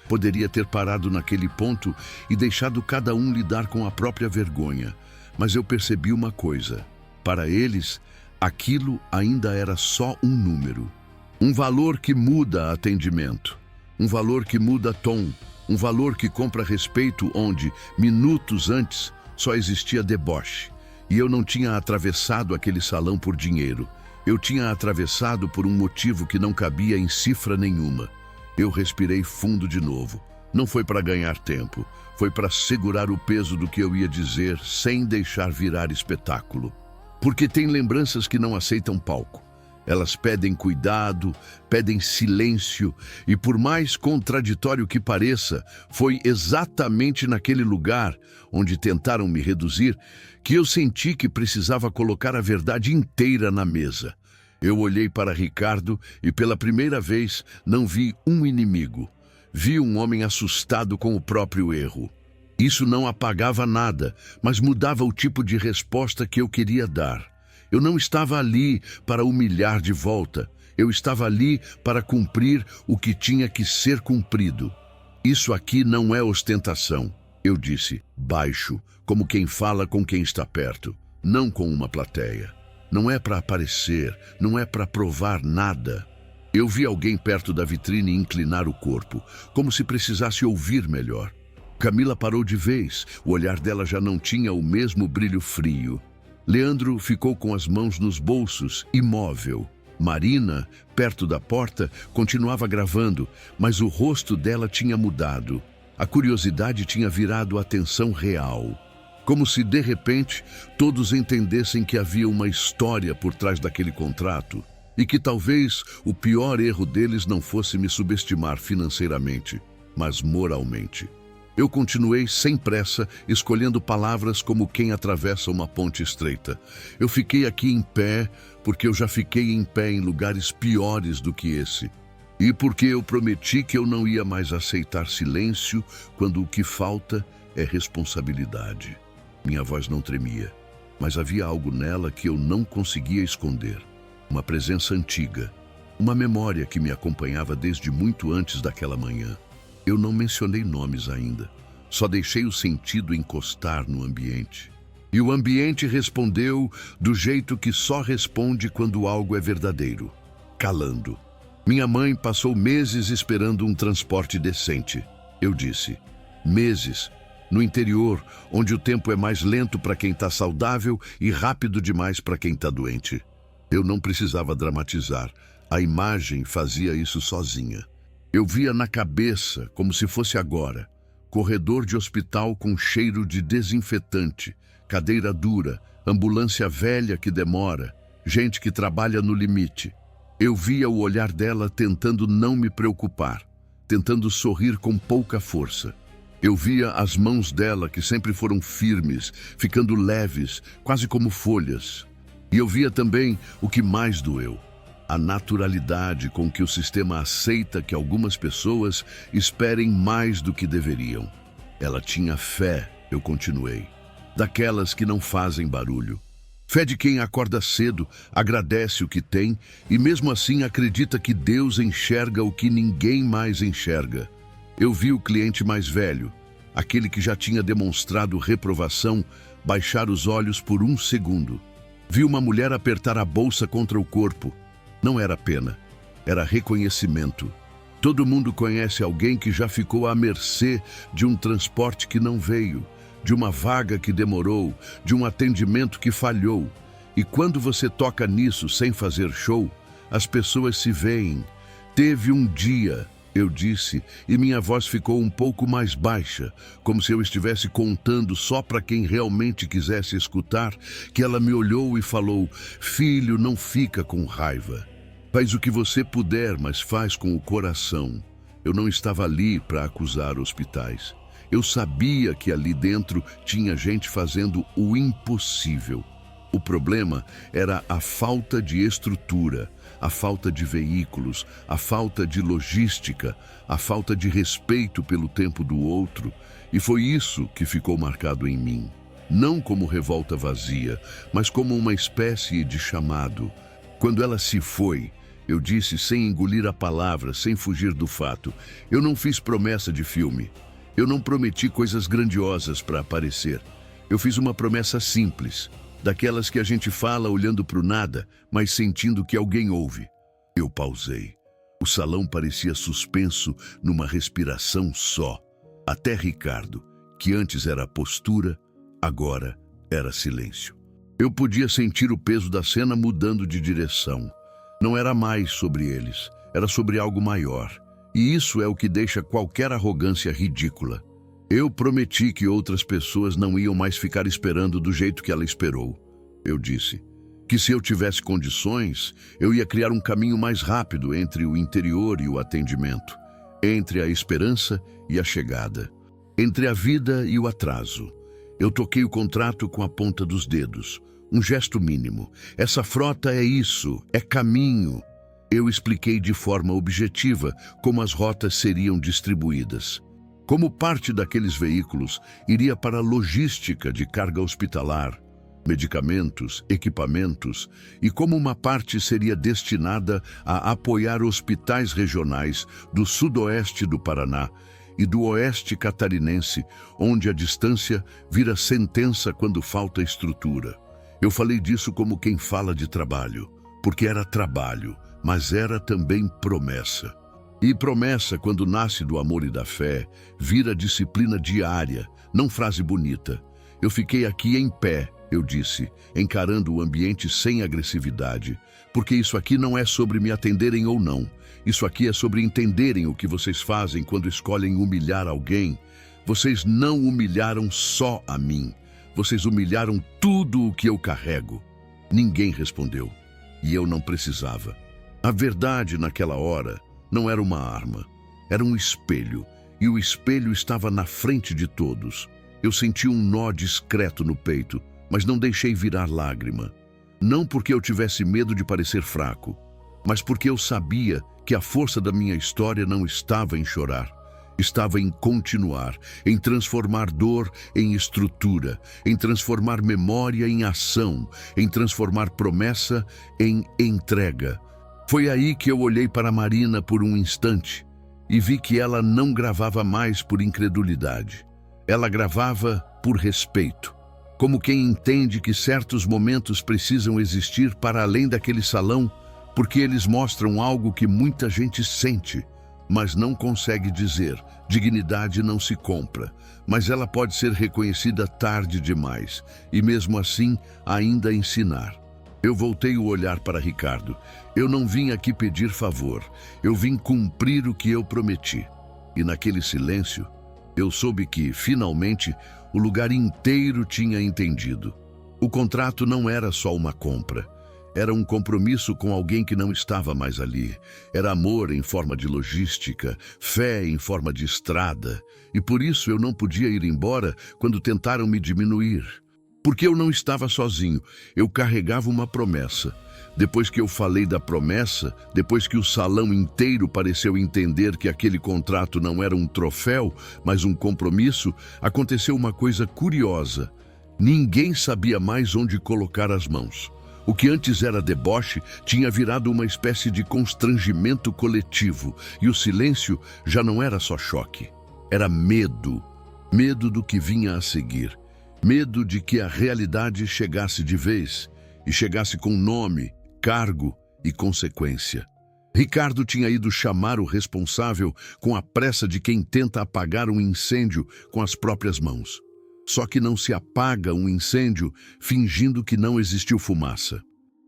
Poderia ter parado naquele ponto e deixado cada um lidar com a própria vergonha. Mas eu percebi uma coisa. Para eles, aquilo ainda era só um número. Um valor que muda atendimento. Um valor que muda tom. Um valor que compra respeito onde, minutos antes, só existia deboche. E eu não tinha atravessado aquele salão por dinheiro. Eu tinha atravessado por um motivo que não cabia em cifra nenhuma. Eu respirei fundo de novo. Não foi para ganhar tempo. Foi para segurar o peso do que eu ia dizer sem deixar virar espetáculo. Porque tem lembranças que não aceitam palco. Elas pedem cuidado, pedem silêncio, e por mais contraditório que pareça, foi exatamente naquele lugar onde tentaram me reduzir que eu senti que precisava colocar a verdade inteira na mesa. Eu olhei para Ricardo e pela primeira vez não vi um inimigo. Vi um homem assustado com o próprio erro. Isso não apagava nada, mas mudava o tipo de resposta que eu queria dar. Eu não estava ali para humilhar de volta. Eu estava ali para cumprir o que tinha que ser cumprido. Isso aqui não é ostentação, eu disse, baixo, como quem fala com quem está perto, não com uma plateia. Não é para aparecer, não é para provar nada. Eu vi alguém perto da vitrine inclinar o corpo, como se precisasse ouvir melhor. Camila parou de vez, o olhar dela já não tinha o mesmo brilho frio. Leandro ficou com as mãos nos bolsos, imóvel. Marina, perto da porta, continuava gravando, mas o rosto dela tinha mudado. A curiosidade tinha virado atenção real. Como se, de repente, todos entendessem que havia uma história por trás daquele contrato e que talvez o pior erro deles não fosse me subestimar financeiramente, mas moralmente. Eu continuei sem pressa, escolhendo palavras como quem atravessa uma ponte estreita. Eu fiquei aqui em pé porque eu já fiquei em pé em lugares piores do que esse. E porque eu prometi que eu não ia mais aceitar silêncio quando o que falta é responsabilidade. Minha voz não tremia, mas havia algo nela que eu não conseguia esconder. Uma presença antiga, uma memória que me acompanhava desde muito antes daquela manhã. Eu não mencionei nomes ainda, só deixei o sentido encostar no ambiente. E o ambiente respondeu do jeito que só responde quando algo é verdadeiro, calando. Minha mãe passou meses esperando um transporte decente. Eu disse, meses, no interior, onde o tempo é mais lento para quem está saudável e rápido demais para quem está doente. Eu não precisava dramatizar, a imagem fazia isso sozinha. Eu via na cabeça, como se fosse agora, corredor de hospital com cheiro de desinfetante, cadeira dura, ambulância velha que demora, gente que trabalha no limite. Eu via o olhar dela tentando não me preocupar, tentando sorrir com pouca força. Eu via as mãos dela, que sempre foram firmes, ficando leves, quase como folhas. E eu via também o que mais doeu. A naturalidade com que o sistema aceita que algumas pessoas esperem mais do que deveriam. Ela tinha fé, eu continuei, daquelas que não fazem barulho. Fé de quem acorda cedo, agradece o que tem e mesmo assim acredita que Deus enxerga o que ninguém mais enxerga. Eu vi o cliente mais velho, aquele que já tinha demonstrado reprovação, baixar os olhos por um segundo. Vi uma mulher apertar a bolsa contra o corpo. Não era pena, era reconhecimento. Todo mundo conhece alguém que já ficou à mercê de um transporte que não veio, de uma vaga que demorou, de um atendimento que falhou. E quando você toca nisso sem fazer show, as pessoas se veem. Teve um dia, eu disse, e minha voz ficou um pouco mais baixa, como se eu estivesse contando só para quem realmente quisesse escutar, que ela me olhou e falou: "Filho, não fica com raiva. Faz o que você puder, mas faz com o coração." Eu não estava ali para acusar hospitais. Eu sabia que ali dentro tinha gente fazendo o impossível. O problema era a falta de estrutura, a falta de veículos, a falta de logística, a falta de respeito pelo tempo do outro. E foi isso que ficou marcado em mim. Não como revolta vazia, mas como uma espécie de chamado. Quando ela se foi, eu disse sem engolir a palavra, sem fugir do fato: eu não fiz promessa de filme. Eu não prometi coisas grandiosas para aparecer. Eu fiz uma promessa simples, daquelas que a gente fala olhando para o nada, mas sentindo que alguém ouve. Eu pausei. O salão parecia suspenso numa respiração só. Até Ricardo, que antes era postura, agora era silêncio. Eu podia sentir o peso da cena mudando de direção. Não era mais sobre eles, era sobre algo maior. E isso é o que deixa qualquer arrogância ridícula. Eu prometi que outras pessoas não iam mais ficar esperando do jeito que ela esperou. Eu disse que se eu tivesse condições, eu ia criar um caminho mais rápido entre o interior e o atendimento, entre a esperança e a chegada, entre a vida e o atraso. Eu toquei o contrato com a ponta dos dedos, um gesto mínimo. Essa frota é isso, é caminho. Eu expliquei de forma objetiva como as rotas seriam distribuídas. Como parte daqueles veículos iria para a logística de carga hospitalar, medicamentos, equipamentos, e como uma parte seria destinada a apoiar hospitais regionais do sudoeste do Paraná e do oeste catarinense, onde a distância vira sentença quando falta estrutura. Eu falei disso como quem fala de trabalho, porque era trabalho, mas era também promessa. E promessa, quando nasce do amor e da fé, vira disciplina diária, não frase bonita. Eu fiquei aqui em pé, eu disse, encarando o ambiente sem agressividade, porque isso aqui não é sobre me atenderem ou não. Isso aqui é sobre entenderem o que vocês fazem quando escolhem humilhar alguém. Vocês não humilharam só a mim, vocês humilharam tudo o que eu carrego. Ninguém respondeu, e eu não precisava. A verdade naquela hora não era uma arma, era um espelho, e o espelho estava na frente de todos. Eu senti um nó discreto no peito, mas não deixei virar lágrima. Não porque eu tivesse medo de parecer fraco, mas porque eu sabia que a força da minha história não estava em chorar. Estava em continuar, em transformar dor em estrutura, em transformar memória em ação, em transformar promessa em entrega. Foi aí que eu olhei para Marina por um instante e vi que ela não gravava mais por incredulidade. Ela gravava por respeito, como quem entende que certos momentos precisam existir para além daquele salão, porque eles mostram algo que muita gente sente, mas não consegue dizer. Dignidade não se compra, mas ela pode ser reconhecida tarde demais e mesmo assim ainda ensinar. Eu voltei o olhar para Ricardo. Eu não vim aqui pedir favor, eu vim cumprir o que eu prometi. E naquele silêncio, eu soube que, finalmente, o lugar inteiro tinha entendido. O contrato não era só uma compra. Era um compromisso com alguém que não estava mais ali. Era amor em forma de logística, fé em forma de estrada. E por isso eu não podia ir embora quando tentaram me diminuir. Porque eu não estava sozinho, eu carregava uma promessa. Depois que eu falei da promessa, depois que o salão inteiro pareceu entender que aquele contrato não era um troféu, mas um compromisso, aconteceu uma coisa curiosa. Ninguém sabia mais onde colocar as mãos. O que antes era deboche tinha virado uma espécie de constrangimento coletivo, e o silêncio já não era só choque, era medo. Medo do que vinha a seguir. Medo de que a realidade chegasse de vez, e chegasse com nome, cargo e consequência. Ricardo tinha ido chamar o responsável com a pressa de quem tenta apagar um incêndio com as próprias mãos. Só que não se apaga um incêndio fingindo que não existiu fumaça.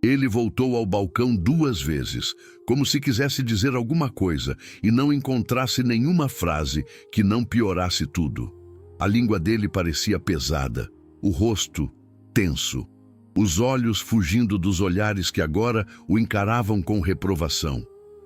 Ele voltou ao balcão 2 vezes, como se quisesse dizer alguma coisa e não encontrasse nenhuma frase que não piorasse tudo. A língua dele parecia pesada, o rosto tenso, os olhos fugindo dos olhares que agora o encaravam com reprovação.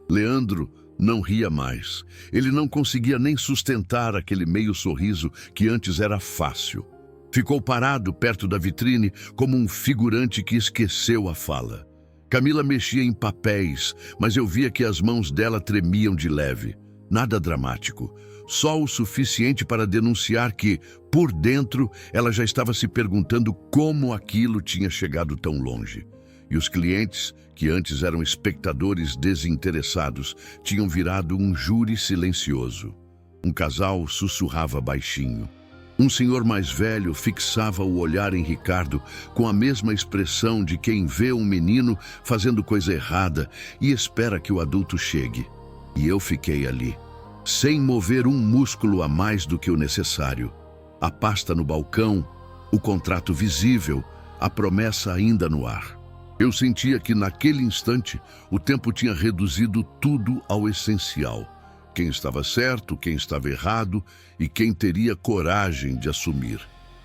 Leandro não ria mais. Ele não conseguia nem sustentar aquele meio sorriso que antes era fácil. Ficou parado perto da vitrine como um figurante que esqueceu a fala. Camila mexia em papéis, mas eu via que as mãos dela tremiam de leve. Nada dramático, só o suficiente para denunciar que, por dentro, ela já estava se perguntando como aquilo tinha chegado tão longe. E os clientes, que antes eram espectadores desinteressados, tinham virado um júri silencioso. Um casal sussurrava baixinho. Um senhor mais velho fixava o olhar em Ricardo com a mesma expressão de quem vê um menino fazendo coisa errada e espera que o adulto chegue. E eu fiquei ali, sem mover um músculo a mais do que o necessário. A pasta no balcão, o contrato visível, a promessa ainda no ar. Eu sentia que naquele instante o tempo tinha reduzido tudo ao essencial. Quem estava certo, quem estava errado e quem teria coragem de assumir.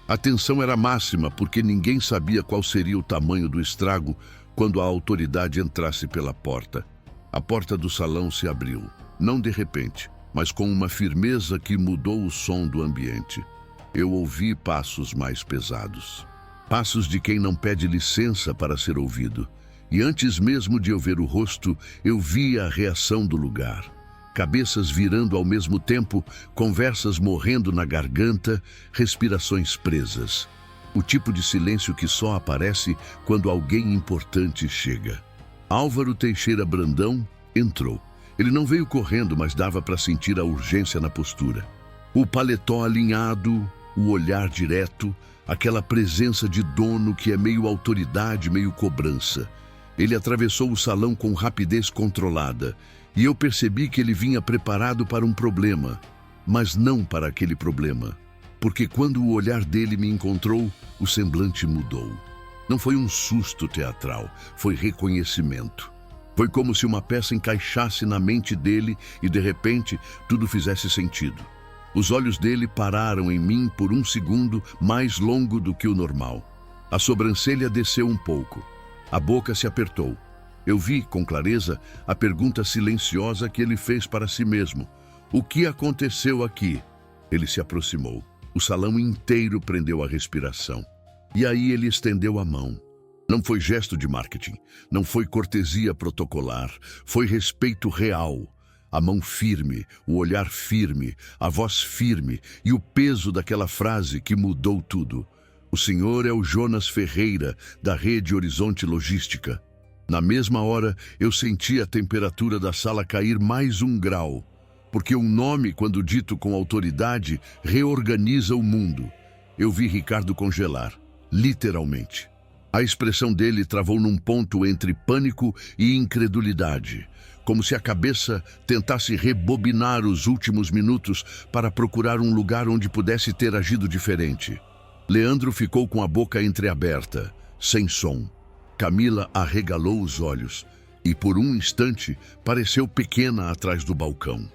A tensão era máxima porque ninguém sabia qual seria o tamanho do estrago quando a autoridade entrasse pela porta. A porta do salão se abriu, não de repente, mas com uma firmeza que mudou o som do ambiente. Eu ouvi passos mais pesados. Passos de quem não pede licença para ser ouvido. E antes mesmo de eu ver o rosto, eu vi a reação do lugar. Cabeças virando ao mesmo tempo, conversas morrendo na garganta, respirações presas. O tipo de silêncio que só aparece quando alguém importante chega. Álvaro Teixeira Brandão entrou. Ele não veio correndo, mas dava para sentir a urgência na postura. O paletó alinhado, o olhar direto, aquela presença de dono que é meio autoridade, meio cobrança. Ele atravessou o salão com rapidez controlada, e eu percebi que ele vinha preparado para um problema, mas não para aquele problema. Porque quando o olhar dele me encontrou, o semblante mudou. Não foi um susto teatral, foi reconhecimento. Foi como se uma peça encaixasse na mente dele e, de repente, tudo fizesse sentido. Os olhos dele pararam em mim por um segundo mais longo do que o normal. A sobrancelha desceu um pouco. A boca se apertou. Eu vi, com clareza, a pergunta silenciosa que ele fez para si mesmo. O que aconteceu aqui? Ele se aproximou. O salão inteiro prendeu a respiração. E aí ele estendeu a mão. Não foi gesto de marketing, não foi cortesia protocolar, foi respeito real. A mão firme, o olhar firme, a voz firme e o peso daquela frase que mudou tudo. O senhor é o Jonas Ferreira, da Rede Horizonte Logística. Na mesma hora, eu senti a temperatura da sala cair mais 1 grau, porque um nome, quando dito com autoridade, reorganiza o mundo. Eu vi Ricardo congelar, literalmente. A expressão dele travou num ponto entre pânico e incredulidade, como se a cabeça tentasse rebobinar os últimos minutos para procurar um lugar onde pudesse ter agido diferente. Leandro ficou com a boca entreaberta, sem som. Camila arregalou os olhos e, por um instante, pareceu pequena atrás do balcão.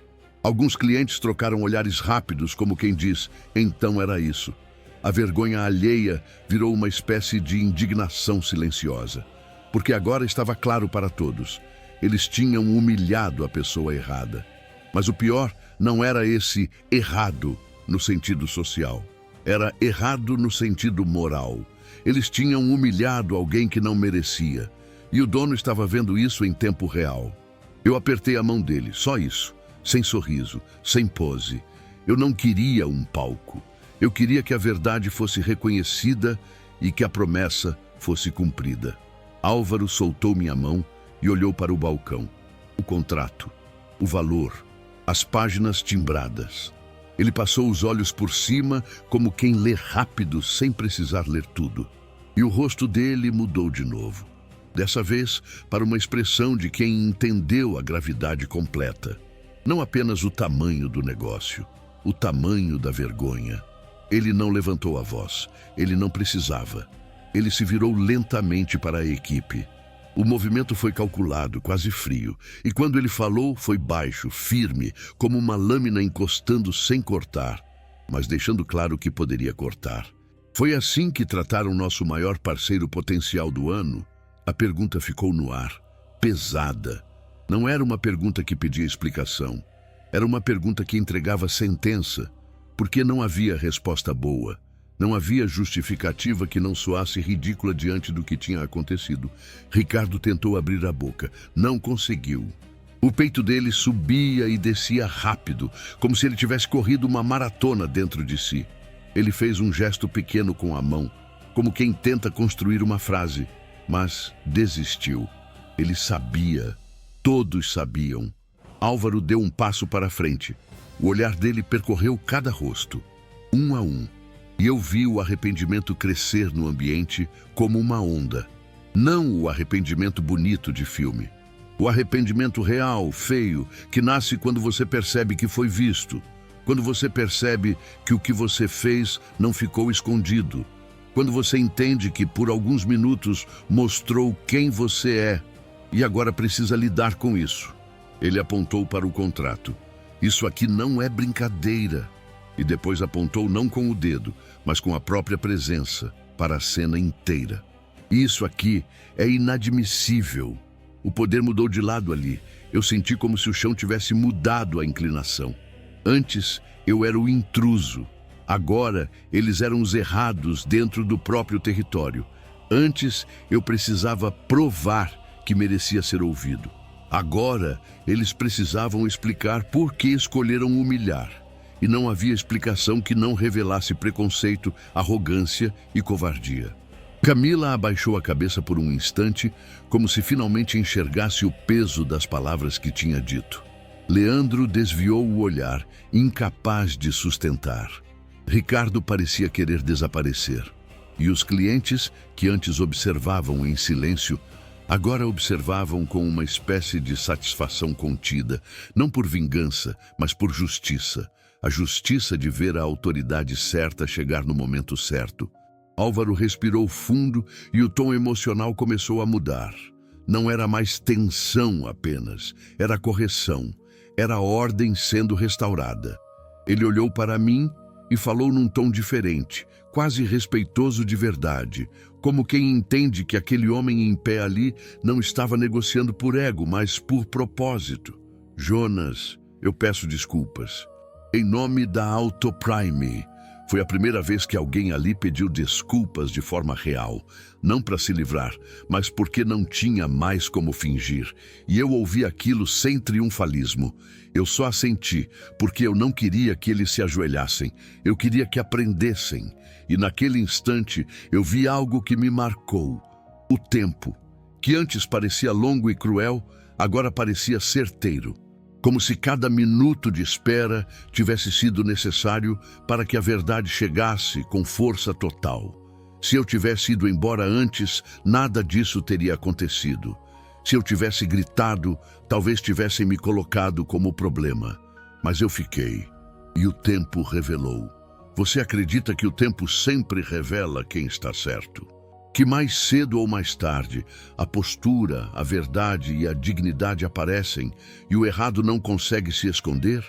Alguns clientes trocaram olhares rápidos, como quem diz, então era isso. A vergonha alheia virou uma espécie de indignação silenciosa, porque agora estava claro para todos. Eles tinham humilhado a pessoa errada. Mas o pior não era esse errado no sentido social. Era errado no sentido moral. Eles tinham humilhado alguém que não merecia. E o dono estava vendo isso em tempo real. Eu apertei a mão dele, só isso, sem sorriso, sem pose. Eu não queria um palco. Eu queria que a verdade fosse reconhecida e que a promessa fosse cumprida. Álvaro soltou minha mão e olhou para o balcão. O contrato, o valor, as páginas timbradas. Ele passou os olhos por cima, como quem lê rápido, sem precisar ler tudo. E o rosto dele mudou de novo. Dessa vez, para uma expressão de quem entendeu a gravidade completa. Não apenas o tamanho do negócio, o tamanho da vergonha. Ele não levantou a voz, ele não precisava. Ele se virou lentamente para a equipe. O movimento foi calculado, quase frio, e quando ele falou, foi baixo, firme, como uma lâmina encostando sem cortar, mas deixando claro que poderia cortar. Foi assim que trataram nosso maior parceiro potencial do ano? A pergunta ficou no ar, pesada. Não era uma pergunta que pedia explicação. Era uma pergunta que entregava sentença, porque não havia resposta boa. Não havia justificativa que não soasse ridícula diante do que tinha acontecido. Ricardo tentou abrir a boca. Não conseguiu. O peito dele subia e descia rápido, como se ele tivesse corrido uma maratona dentro de si. Ele fez um gesto pequeno com a mão, como quem tenta construir uma frase, mas desistiu. Ele sabia. Todos sabiam. Álvaro deu um passo para frente. O olhar dele percorreu cada rosto, um a um. E eu vi o arrependimento crescer no ambiente como uma onda. Não o arrependimento bonito de filme. O arrependimento real, feio, que nasce quando você percebe que foi visto. Quando você percebe que o que você fez não ficou escondido. Quando você entende que por alguns minutos mostrou quem você é e agora precisa lidar com isso. Ele apontou para o contrato. Isso aqui não é brincadeira. E depois apontou não com o dedo, mas com a própria presença, para a cena inteira. Isso aqui é inadmissível. O poder mudou de lado ali. Eu senti como se o chão tivesse mudado a inclinação. Antes, eu era o intruso. Agora, eles eram os errados dentro do próprio território. Antes, eu precisava provar que merecia ser ouvido. Agora, eles precisavam explicar por que escolheram humilhar. E não havia explicação que não revelasse preconceito, arrogância e covardia. Camila abaixou a cabeça por um instante, como se finalmente enxergasse o peso das palavras que tinha dito. Leandro desviou o olhar, incapaz de sustentar. Ricardo parecia querer desaparecer. E os clientes, que antes observavam em silêncio, agora observavam com uma espécie de satisfação contida, não por vingança, mas por justiça. A justiça de ver a autoridade certa chegar no momento certo. Álvaro respirou fundo e o tom emocional começou a mudar. Não era mais tensão apenas, era correção, era ordem sendo restaurada. Ele olhou para mim e falou num tom diferente, quase respeitoso de verdade, como quem entende que aquele homem em pé ali não estava negociando por ego, mas por propósito. Jonas, eu peço desculpas. Em nome da Autoprime. Foi a primeira vez que alguém ali pediu desculpas de forma real. Não para se livrar, mas porque não tinha mais como fingir. E eu ouvi aquilo sem triunfalismo. Eu só assenti, porque eu não queria que eles se ajoelhassem. Eu queria que aprendessem. E naquele instante eu vi algo que me marcou. O tempo, que antes parecia longo e cruel, agora parecia certeiro. Como se cada minuto de espera tivesse sido necessário para que a verdade chegasse com força total. Se eu tivesse ido embora antes, nada disso teria acontecido. Se eu tivesse gritado, talvez tivessem me colocado como problema. Mas eu fiquei, e o tempo revelou. Você acredita que o tempo sempre revela quem está certo? Que mais cedo ou mais tarde, a postura, a verdade e a dignidade aparecem e o errado não consegue se esconder?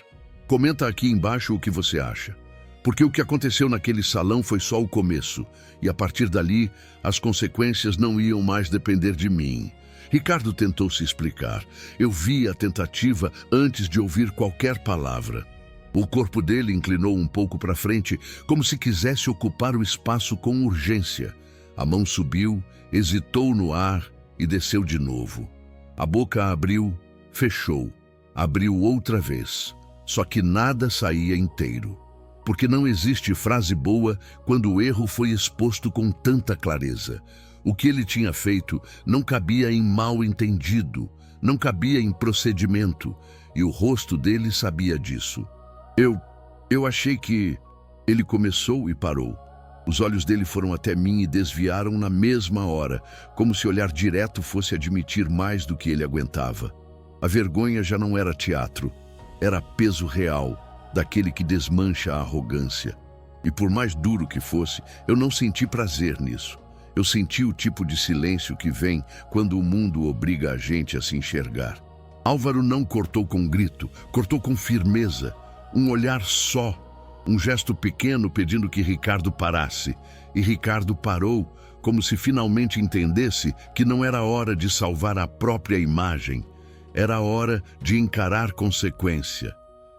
Comenta aqui embaixo o que você acha. Porque o que aconteceu naquele salão foi só o começo, e a partir dali, as consequências não iam mais depender de mim. Ricardo tentou se explicar. Eu vi a tentativa antes de ouvir qualquer palavra. O corpo dele inclinou um pouco para frente, como se quisesse ocupar o espaço com urgência. A mão subiu, hesitou no ar e desceu de novo. A boca abriu, fechou, abriu outra vez, só que nada saía inteiro. Porque não existe frase boa quando o erro foi exposto com tanta clareza. O que ele tinha feito não cabia em mal entendido, não cabia em procedimento, e o rosto dele sabia disso. Eu achei que... Ele começou e parou. Os olhos dele foram até mim e desviaram na mesma hora, como se olhar direto fosse admitir mais do que ele aguentava. A vergonha já não era teatro, era peso real, daquele que desmancha a arrogância. E por mais duro que fosse, eu não senti prazer nisso. Eu senti o tipo de silêncio que vem quando o mundo obriga a gente a se enxergar. Álvaro não cortou com grito, cortou com firmeza, um olhar só, um gesto pequeno pedindo que Ricardo parasse. E Ricardo parou, como se finalmente entendesse que não era hora de salvar a própria imagem, era hora de encarar consequência.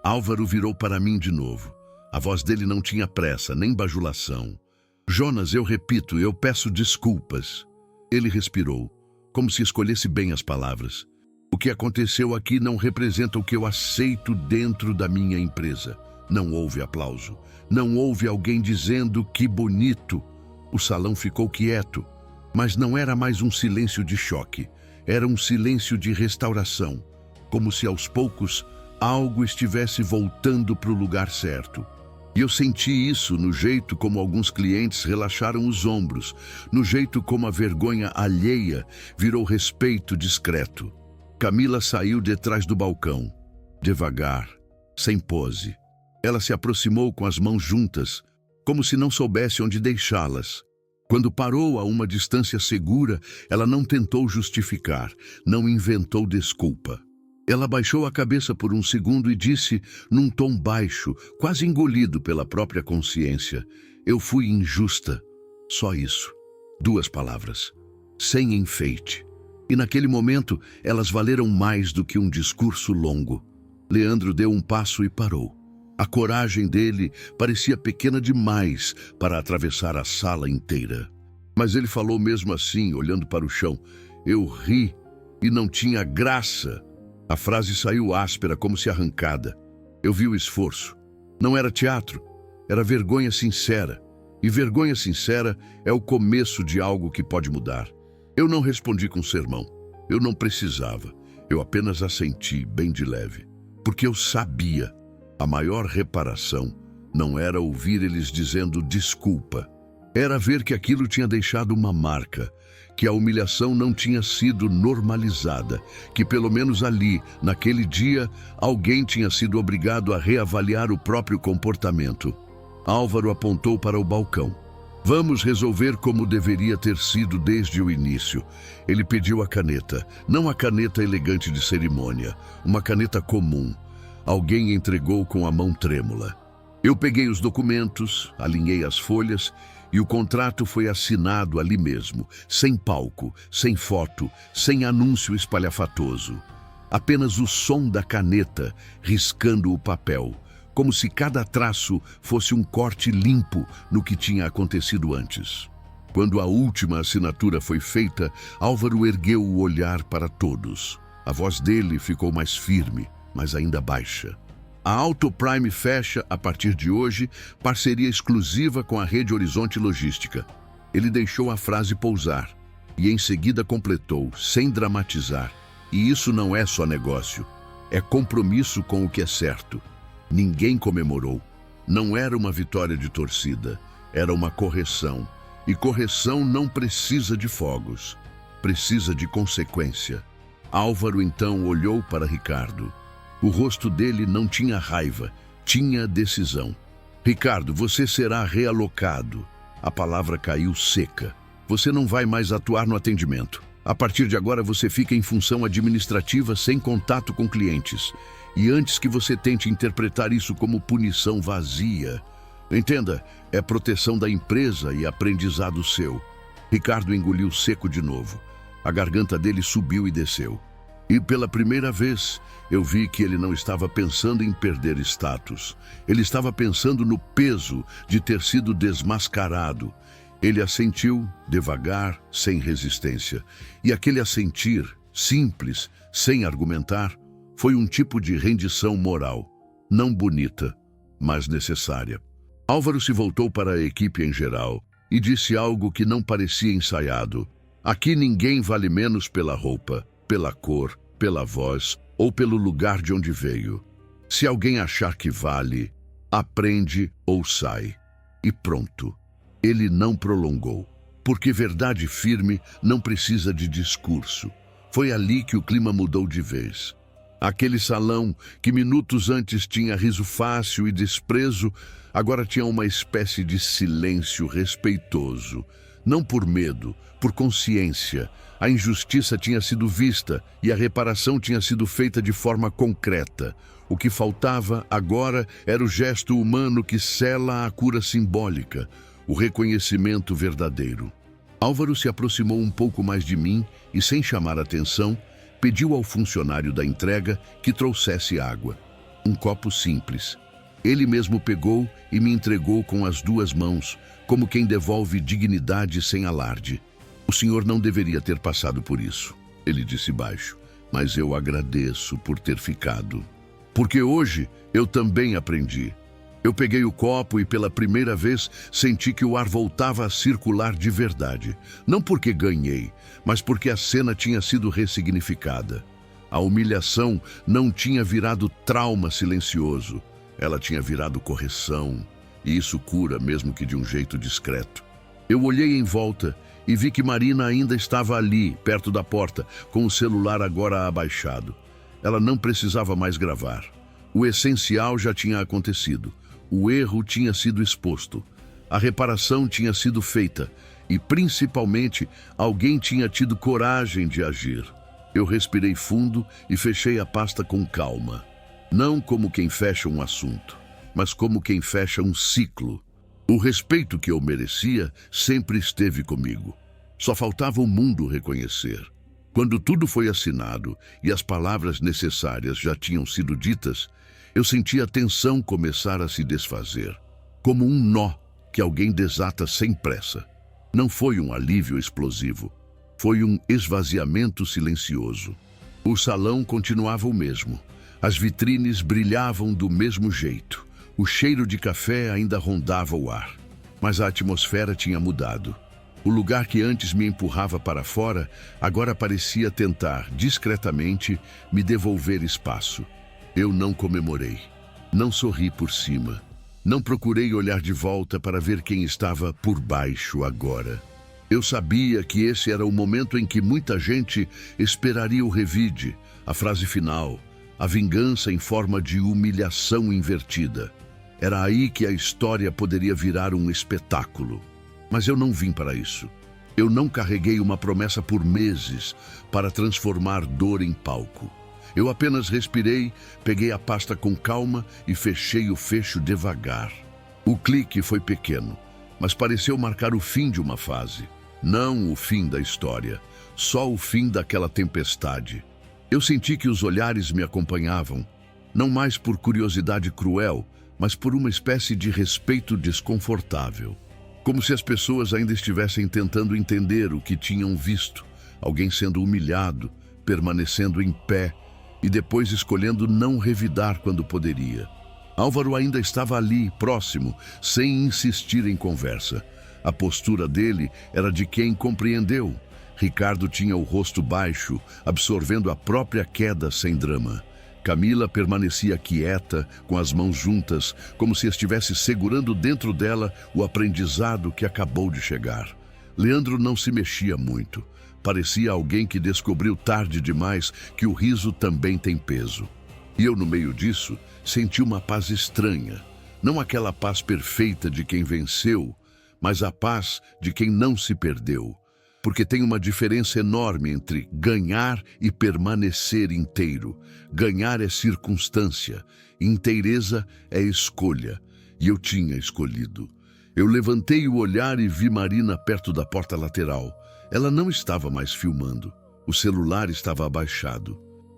Álvaro virou para mim de novo. A voz dele não tinha pressa, nem bajulação. Jonas, eu repito, eu peço desculpas. Ele respirou, como se escolhesse bem as palavras. O que aconteceu aqui não representa o que eu aceito dentro da minha empresa. Não houve aplauso. Não houve alguém dizendo que bonito. O salão ficou quieto, mas não era mais um silêncio de choque. Era um silêncio de restauração, como se aos poucos algo estivesse voltando para o lugar certo. E eu senti isso no jeito como alguns clientes relaxaram os ombros, no jeito como a vergonha alheia virou respeito discreto. Camila saiu de trás do balcão, devagar, sem pose. Ela se aproximou com as mãos juntas, como se não soubesse onde deixá-las. Quando parou a uma distância segura, ela não tentou justificar, não inventou desculpa. Ela baixou a cabeça por um segundo e disse, num tom baixo, quase engolido pela própria consciência, eu fui injusta. Só isso. 2 palavras. Sem enfeite. E naquele momento, elas valeram mais do que um discurso longo. Leandro deu um passo e parou. A coragem dele parecia pequena demais para atravessar a sala inteira. Mas ele falou mesmo assim, olhando para o chão. Eu ri e não tinha graça. A frase saiu áspera, como se arrancada. Eu vi o esforço. Não era teatro, era vergonha sincera. E vergonha sincera é o começo de algo que pode mudar. Eu não respondi com sermão. Eu não precisava. Eu apenas assenti, bem de leve. Porque eu sabia. A maior reparação não era ouvir eles dizendo desculpa. Era ver que aquilo tinha deixado uma marca, que a humilhação não tinha sido normalizada, que pelo menos ali, naquele dia, alguém tinha sido obrigado a reavaliar o próprio comportamento. Álvaro apontou para o balcão. Vamos resolver como deveria ter sido desde o início. Ele pediu a caneta, não a caneta elegante de cerimônia, uma caneta comum. Alguém entregou com a mão trêmula. Eu peguei os documentos, alinhei as folhas e o contrato foi assinado ali mesmo, sem palco, sem foto, sem anúncio espalhafatoso. Apenas o som da caneta riscando o papel, como se cada traço fosse um corte limpo no que tinha acontecido antes. Quando a última assinatura foi feita, Álvaro ergueu o olhar para todos. A voz dele ficou mais firme, mas ainda baixa. A Auto Prime fecha, a partir de hoje, parceria exclusiva com a Rede Horizonte Logística. Ele deixou a frase pousar e em seguida completou, sem dramatizar. E isso não é só negócio, é compromisso com o que é certo. Ninguém comemorou. Não era uma vitória de torcida, era uma correção. E correção não precisa de fogos, precisa de consequência. Álvaro então olhou para Ricardo. O rosto dele não tinha raiva, tinha decisão. Ricardo, você será realocado. A palavra caiu seca. Você não vai mais atuar no atendimento. A partir de agora você fica em função administrativa sem contato com clientes. E antes que você tente interpretar isso como punição vazia, entenda, é proteção da empresa e aprendizado seu. Ricardo engoliu seco de novo. A garganta dele subiu e desceu. E pela primeira vez, eu vi que ele não estava pensando em perder status. Ele estava pensando no peso de ter sido desmascarado. Ele assentiu, devagar, sem resistência. E aquele assentir, simples, sem argumentar, foi um tipo de rendição moral, não bonita, mas necessária. Álvaro se voltou para a equipe em geral e disse algo que não parecia ensaiado. Aqui ninguém vale menos pela roupa, pela cor, pela voz ou pelo lugar de onde veio. Se alguém achar que vale, aprende ou sai. E pronto. Ele não prolongou, porque verdade firme não precisa de discurso. Foi ali que o clima mudou de vez. Aquele salão que minutos antes tinha riso fácil e desprezo, agora tinha uma espécie de silêncio respeitoso. Não por medo, por consciência. A injustiça tinha sido vista e a reparação tinha sido feita de forma concreta. O que faltava agora era o gesto humano que sela a cura simbólica, o reconhecimento verdadeiro. Álvaro se aproximou um pouco mais de mim e, sem chamar atenção, pediu ao funcionário da entrega que trouxesse água. Um copo simples. Ele mesmo pegou e me entregou com as duas mãos, como quem devolve dignidade sem alarde. O senhor não deveria ter passado por isso, ele disse baixo, mas eu agradeço por ter ficado. Porque hoje eu também aprendi. Eu peguei o copo e pela primeira vez senti que o ar voltava a circular de verdade. Não porque ganhei, mas porque a cena tinha sido ressignificada. A humilhação não tinha virado trauma silencioso. Ela tinha virado correção. E isso cura, mesmo que de um jeito discreto. Eu olhei em volta e vi que Marina ainda estava ali, perto da porta, com o celular agora abaixado. Ela não precisava mais gravar. O essencial já tinha acontecido. O erro tinha sido exposto, a reparação tinha sido feita e, principalmente, alguém tinha tido coragem de agir. Eu respirei fundo e fechei a pasta com calma. Não como quem fecha um assunto, mas como quem fecha um ciclo. O respeito que eu merecia sempre esteve comigo. Só faltava o mundo reconhecer. Quando tudo foi assinado e as palavras necessárias já tinham sido ditas, eu senti a tensão começar a se desfazer, como um nó que alguém desata sem pressa. Não foi um alívio explosivo, foi um esvaziamento silencioso. O salão continuava o mesmo, as vitrines brilhavam do mesmo jeito, o cheiro de café ainda rondava o ar, mas a atmosfera tinha mudado. O lugar que antes me empurrava para fora, agora parecia tentar, discretamente, me devolver espaço. Eu não comemorei, não sorri por cima, não procurei olhar de volta para ver quem estava por baixo agora. Eu sabia que esse era o momento em que muita gente esperaria o revide, a frase final, a vingança em forma de humilhação invertida. Era aí que a história poderia virar um espetáculo. Mas eu não vim para isso. Eu não carreguei uma promessa por meses para transformar dor em palco. Eu apenas respirei, peguei a pasta com calma e fechei o fecho devagar. O clique foi pequeno, mas pareceu marcar o fim de uma fase. Não o fim da história, só o fim daquela tempestade. Eu senti que os olhares me acompanhavam, não mais por curiosidade cruel, mas por uma espécie de respeito desconfortável. Como se as pessoas ainda estivessem tentando entender o que tinham visto. Alguém sendo humilhado, permanecendo em pé, e depois escolhendo não revidar quando poderia. Álvaro ainda estava ali, próximo, sem insistir em conversa. A postura dele era de quem compreendeu. Ricardo tinha o rosto baixo, absorvendo a própria queda sem drama. Camila permanecia quieta, com as mãos juntas, como se estivesse segurando dentro dela o aprendizado que acabou de chegar. Leandro não se mexia muito. Parecia alguém que descobriu tarde demais que o riso também tem peso. E eu, no meio disso, senti uma paz estranha. Não aquela paz perfeita de quem venceu, mas a paz de quem não se perdeu. Porque tem uma diferença enorme entre ganhar e permanecer inteiro. Ganhar é circunstância, inteireza é escolha. E eu tinha escolhido. Eu levantei o olhar e vi Marina perto da porta lateral. Ela não estava mais filmando. O celular estava abaixado.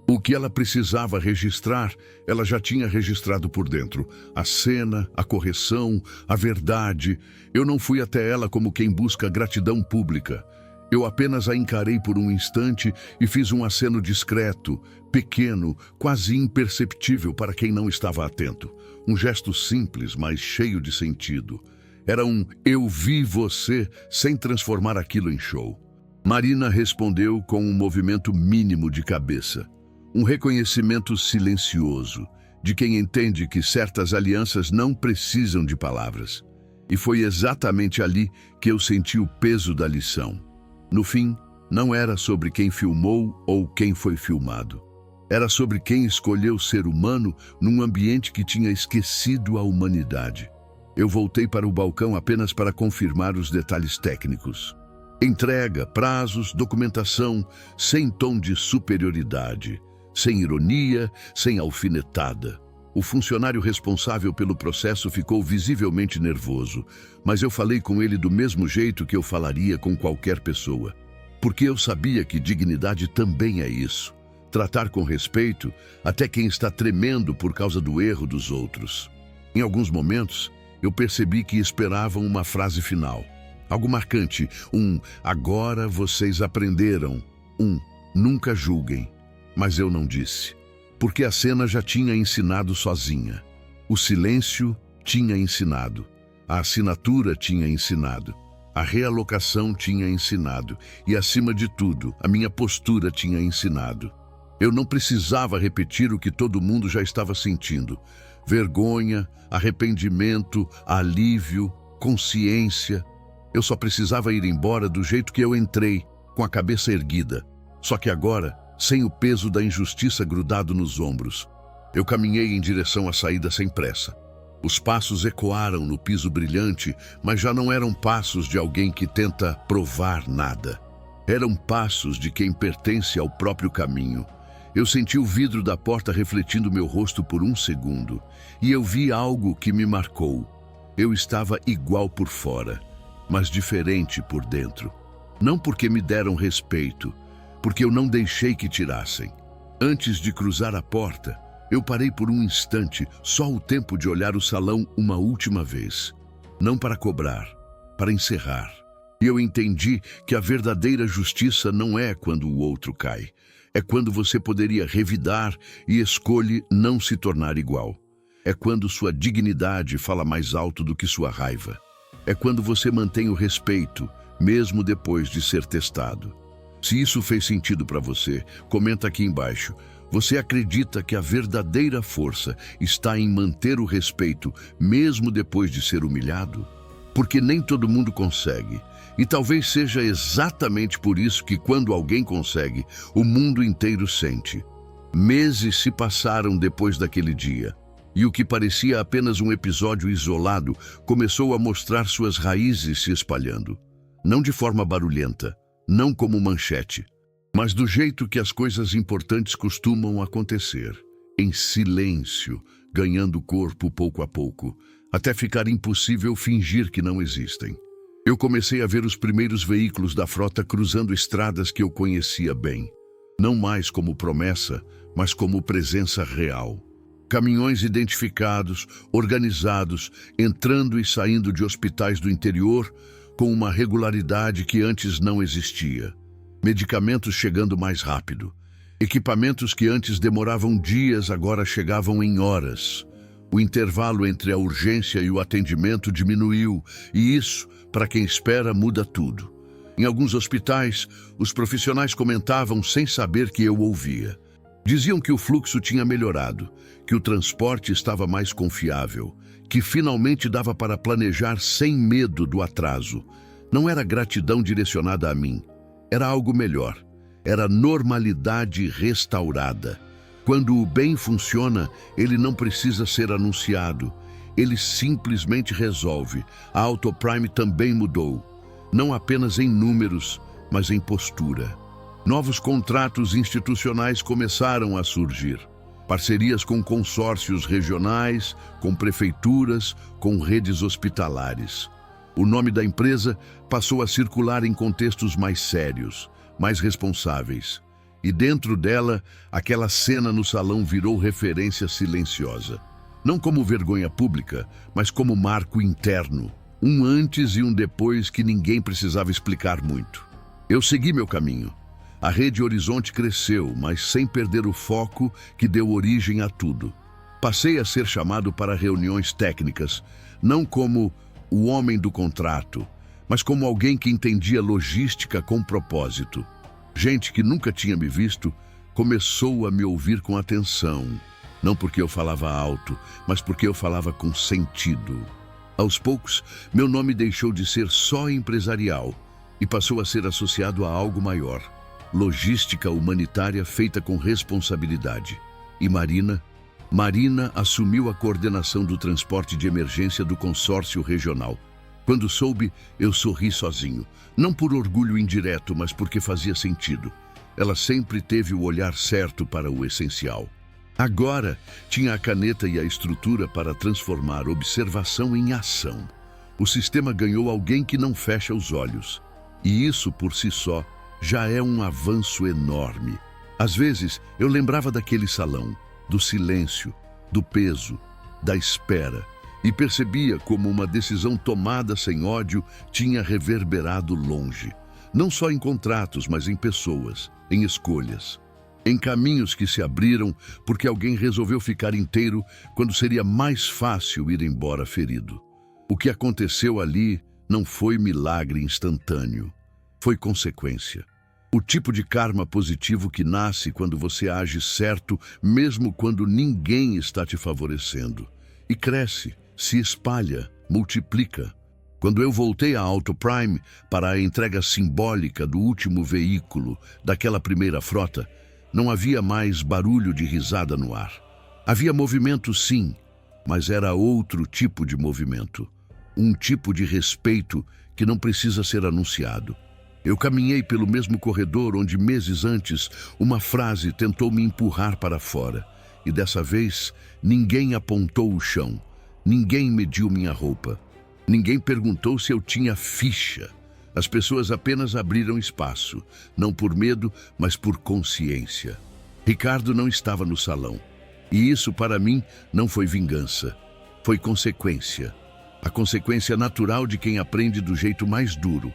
O que ela precisava registrar, ela já tinha registrado por dentro. A cena, a correção, a verdade. Eu não fui até ela como quem busca gratidão pública. Eu apenas a encarei por um instante e fiz um aceno discreto, pequeno, quase imperceptível para quem não estava atento. Um gesto simples, mas cheio de sentido. Era um "eu vi você" sem transformar aquilo em show. Marina respondeu com um movimento mínimo de cabeça. Um reconhecimento silencioso, de quem entende que certas alianças não precisam de palavras. E foi exatamente ali que eu senti o peso da lição. No fim, não era sobre quem filmou ou quem foi filmado. Era sobre quem escolheu ser humano num ambiente que tinha esquecido a humanidade. Eu voltei para o balcão apenas para confirmar os detalhes técnicos. Entrega, prazos, documentação, sem tom de superioridade, sem ironia, sem alfinetada. O funcionário responsável pelo processo ficou visivelmente nervoso, mas eu falei com ele do mesmo jeito que eu falaria com qualquer pessoa. Porque eu sabia que dignidade também é isso. Tratar com respeito até quem está tremendo por causa do erro dos outros. Em alguns momentos, eu percebi que esperavam uma frase final. Algo marcante, um "agora vocês aprenderam", um "nunca julguem". Mas eu não disse, porque a cena já tinha ensinado sozinha. O silêncio tinha ensinado, a assinatura tinha ensinado, a realocação tinha ensinado e, acima de tudo, a minha postura tinha ensinado. Eu não precisava repetir o que todo mundo já estava sentindo. Vergonha, arrependimento, alívio, consciência. Eu só precisava ir embora do jeito que eu entrei, com a cabeça erguida. Só que agora, sem o peso da injustiça grudado nos ombros. Eu caminhei em direção à saída sem pressa. Os passos ecoaram no piso brilhante, mas já não eram passos de alguém que tenta provar nada. Eram passos de quem pertence ao próprio caminho. Eu senti o vidro da porta refletindo meu rosto por um segundo, e eu vi algo que me marcou. Eu estava igual por fora, mas diferente por dentro. Não porque me deram respeito, porque eu não deixei que tirassem. Antes de cruzar a porta, eu parei por um instante, só o tempo de olhar o salão uma última vez. Não para cobrar, para encerrar. E eu entendi que a verdadeira justiça não é quando o outro cai. É quando você poderia revidar e escolhe não se tornar igual. É quando sua dignidade fala mais alto do que sua raiva. É quando você mantém o respeito, mesmo depois de ser testado. Se isso fez sentido para você, comenta aqui embaixo. Você acredita que a verdadeira força está em manter o respeito, mesmo depois de ser humilhado? Porque nem todo mundo consegue. E talvez seja exatamente por isso que, quando alguém consegue, o mundo inteiro sente. Meses se passaram depois daquele dia, e o que parecia apenas um episódio isolado começou a mostrar suas raízes se espalhando. Não de forma barulhenta, não como manchete, mas do jeito que as coisas importantes costumam acontecer, em silêncio, ganhando corpo pouco a pouco, até ficar impossível fingir que não existem. Eu comecei a ver os primeiros veículos da frota cruzando estradas que eu conhecia bem, não mais como promessa, mas como presença real. Caminhões identificados, organizados, entrando e saindo de hospitais do interior com uma regularidade que antes não existia. Medicamentos chegando mais rápido. Equipamentos que antes demoravam dias agora chegavam em horas. O intervalo entre a urgência e o atendimento diminuiu, e isso, para quem espera, muda tudo. Em alguns hospitais, os profissionais comentavam sem saber que eu ouvia. Diziam que o fluxo tinha melhorado, que o transporte estava mais confiável, que finalmente dava para planejar sem medo do atraso. Não era gratidão direcionada a mim, era algo melhor. Era normalidade restaurada. Quando o bem funciona, ele não precisa ser anunciado. Ele simplesmente resolve. A Autoprime também mudou. Não apenas em números, mas em postura. Novos contratos institucionais começaram a surgir. Parcerias com consórcios regionais, com prefeituras, com redes hospitalares. O nome da empresa passou a circular em contextos mais sérios, mais responsáveis. E dentro dela, aquela cena no salão virou referência silenciosa. Não como vergonha pública, mas como marco interno. Um antes e um depois que ninguém precisava explicar muito. Eu segui meu caminho. A Rede Horizonte cresceu, mas sem perder o foco que deu origem a tudo. Passei a ser chamado para reuniões técnicas, não como o homem do contrato, mas como alguém que entendia logística com propósito. Gente que nunca tinha me visto começou a me ouvir com atenção. Não porque eu falava alto, mas porque eu falava com sentido. Aos poucos, meu nome deixou de ser só empresarial e passou a ser associado a algo maior. Logística humanitária feita com responsabilidade. E Marina assumiu a coordenação do transporte de emergência do consórcio regional. Quando soube, eu sorri sozinho. Não por orgulho indireto, mas porque fazia sentido. Ela sempre teve o olhar certo para o essencial. Agora, tinha a caneta e a estrutura para transformar observação em ação. O sistema ganhou alguém que não fecha os olhos. E isso, por si só, já é um avanço enorme. Às vezes, eu lembrava daquele salão, do silêncio, do peso, da espera, e percebia como uma decisão tomada sem ódio tinha reverberado longe. Não só em contratos, mas em pessoas, em escolhas, em caminhos que se abriram porque alguém resolveu ficar inteiro quando seria mais fácil ir embora ferido. O que aconteceu ali não foi milagre instantâneo, foi consequência. O tipo de karma positivo que nasce quando você age certo, mesmo quando ninguém está te favorecendo. E cresce, se espalha, multiplica. Quando eu voltei à Auto Prime para a entrega simbólica do último veículo daquela primeira frota, não havia mais barulho de risada no ar. Havia movimento, sim, mas era outro tipo de movimento. Um tipo de respeito que não precisa ser anunciado. Eu caminhei pelo mesmo corredor onde meses antes uma frase tentou me empurrar para fora. E dessa vez, ninguém apontou o chão, ninguém mediu minha roupa, ninguém perguntou se eu tinha ficha. As pessoas apenas abriram espaço, não por medo, mas por consciência. Ricardo não estava no salão. E isso, para mim, não foi vingança. Foi consequência. A consequência natural de quem aprende do jeito mais duro,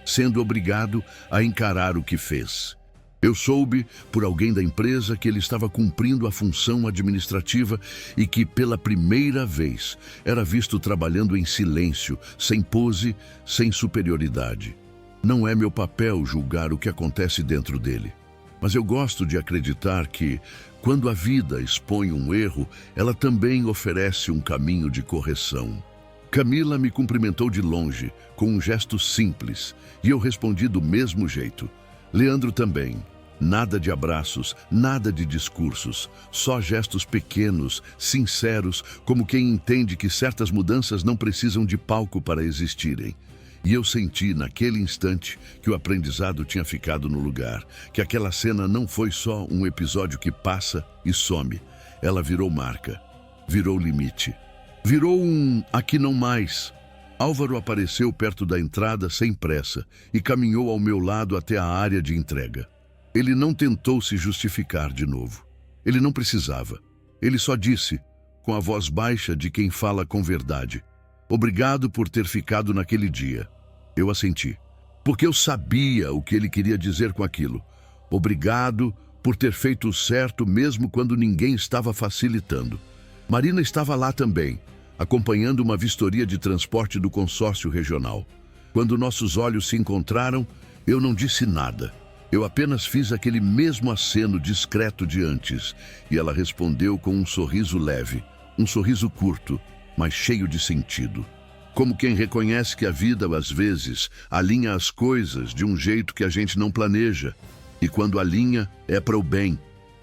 sendo obrigado a encarar o que fez. Eu soube, por alguém da empresa, que ele estava cumprindo a função administrativa e que, pela primeira vez, era visto trabalhando em silêncio, sem pose, sem superioridade. Não é meu papel julgar o que acontece dentro dele. Mas eu gosto de acreditar que, quando a vida expõe um erro, ela também oferece um caminho de correção. Camila me cumprimentou de longe, com um gesto simples, e eu respondi do mesmo jeito. Leandro também. Nada de abraços, nada de discursos, só gestos pequenos, sinceros, como quem entende que certas mudanças não precisam de palco para existirem. E eu senti, naquele instante, que o aprendizado tinha ficado no lugar, que aquela cena não foi só um episódio que passa e some. Ela virou marca, virou limite. Virou um aqui não mais. Álvaro apareceu perto da entrada sem pressa e caminhou ao meu lado até a área de entrega. Ele não tentou se justificar de novo. Ele não precisava. Ele só disse, com a voz baixa de quem fala com verdade: "Obrigado por ter ficado naquele dia." Eu assenti, porque eu sabia o que ele queria dizer com aquilo. Obrigado por ter feito o certo mesmo quando ninguém estava facilitando. Marina estava lá também, acompanhando uma vistoria de transporte do consórcio regional. Quando nossos olhos se encontraram, eu não disse nada. Eu apenas fiz aquele mesmo aceno discreto de antes, e ela respondeu com um sorriso leve, um sorriso curto, mas cheio de sentido. Como quem reconhece que a vida, às vezes, alinha as coisas de um jeito que a gente não planeja. E quando alinha, é para o bem.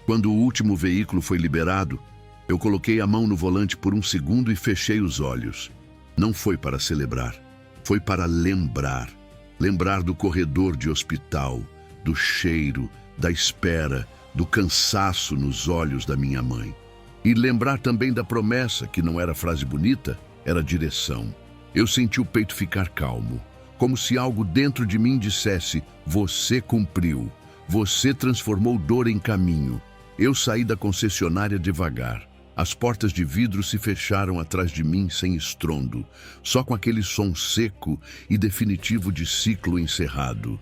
Quando o último veículo foi liberado, eu coloquei a mão no volante por um segundo e fechei os olhos. Não foi para celebrar, foi para lembrar. Lembrar do corredor de hospital, do cheiro, da espera, do cansaço nos olhos da minha mãe. E lembrar também da promessa, que não era frase bonita, era direção. Eu senti o peito ficar calmo, como se algo dentro de mim dissesse: "Você cumpriu, Você transformou dor em caminho. Eu saí da concessionária devagar. As portas de vidro se fecharam atrás de mim sem estrondo, só com aquele som seco e definitivo de ciclo encerrado.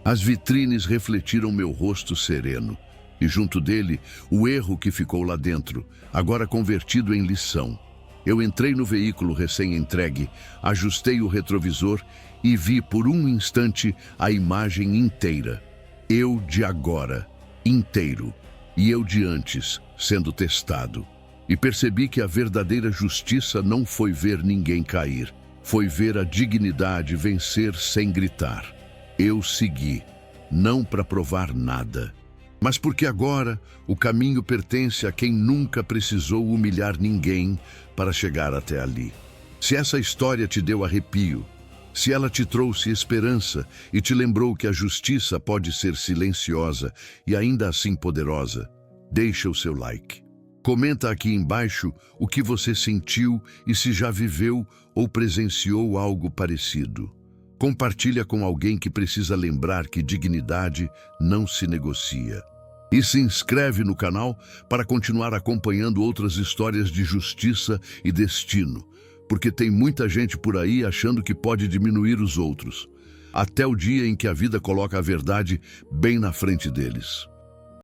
As vitrines refletiram meu rosto sereno, e junto dele, o erro que ficou lá dentro, agora convertido em lição. Eu entrei no veículo recém-entregue, ajustei o retrovisor e vi por um instante a imagem inteira. Eu de agora, inteiro, e eu de antes, sendo testado. E percebi que a verdadeira justiça não foi ver ninguém cair, foi ver a dignidade vencer sem gritar. Eu segui, não para provar nada, mas porque agora o caminho pertence a quem nunca precisou humilhar ninguém para chegar até ali. Se essa história te deu arrepio, se ela te trouxe esperança e te lembrou que a justiça pode ser silenciosa e ainda assim poderosa, deixa o seu like. Comenta aqui embaixo o que você sentiu e se já viveu ou presenciou algo parecido. Compartilha com alguém que precisa lembrar que dignidade não se negocia. E se inscreve no canal para continuar acompanhando outras histórias de justiça e destino, porque tem muita gente por aí achando que pode diminuir os outros, até o dia em que a vida coloca a verdade bem na frente deles.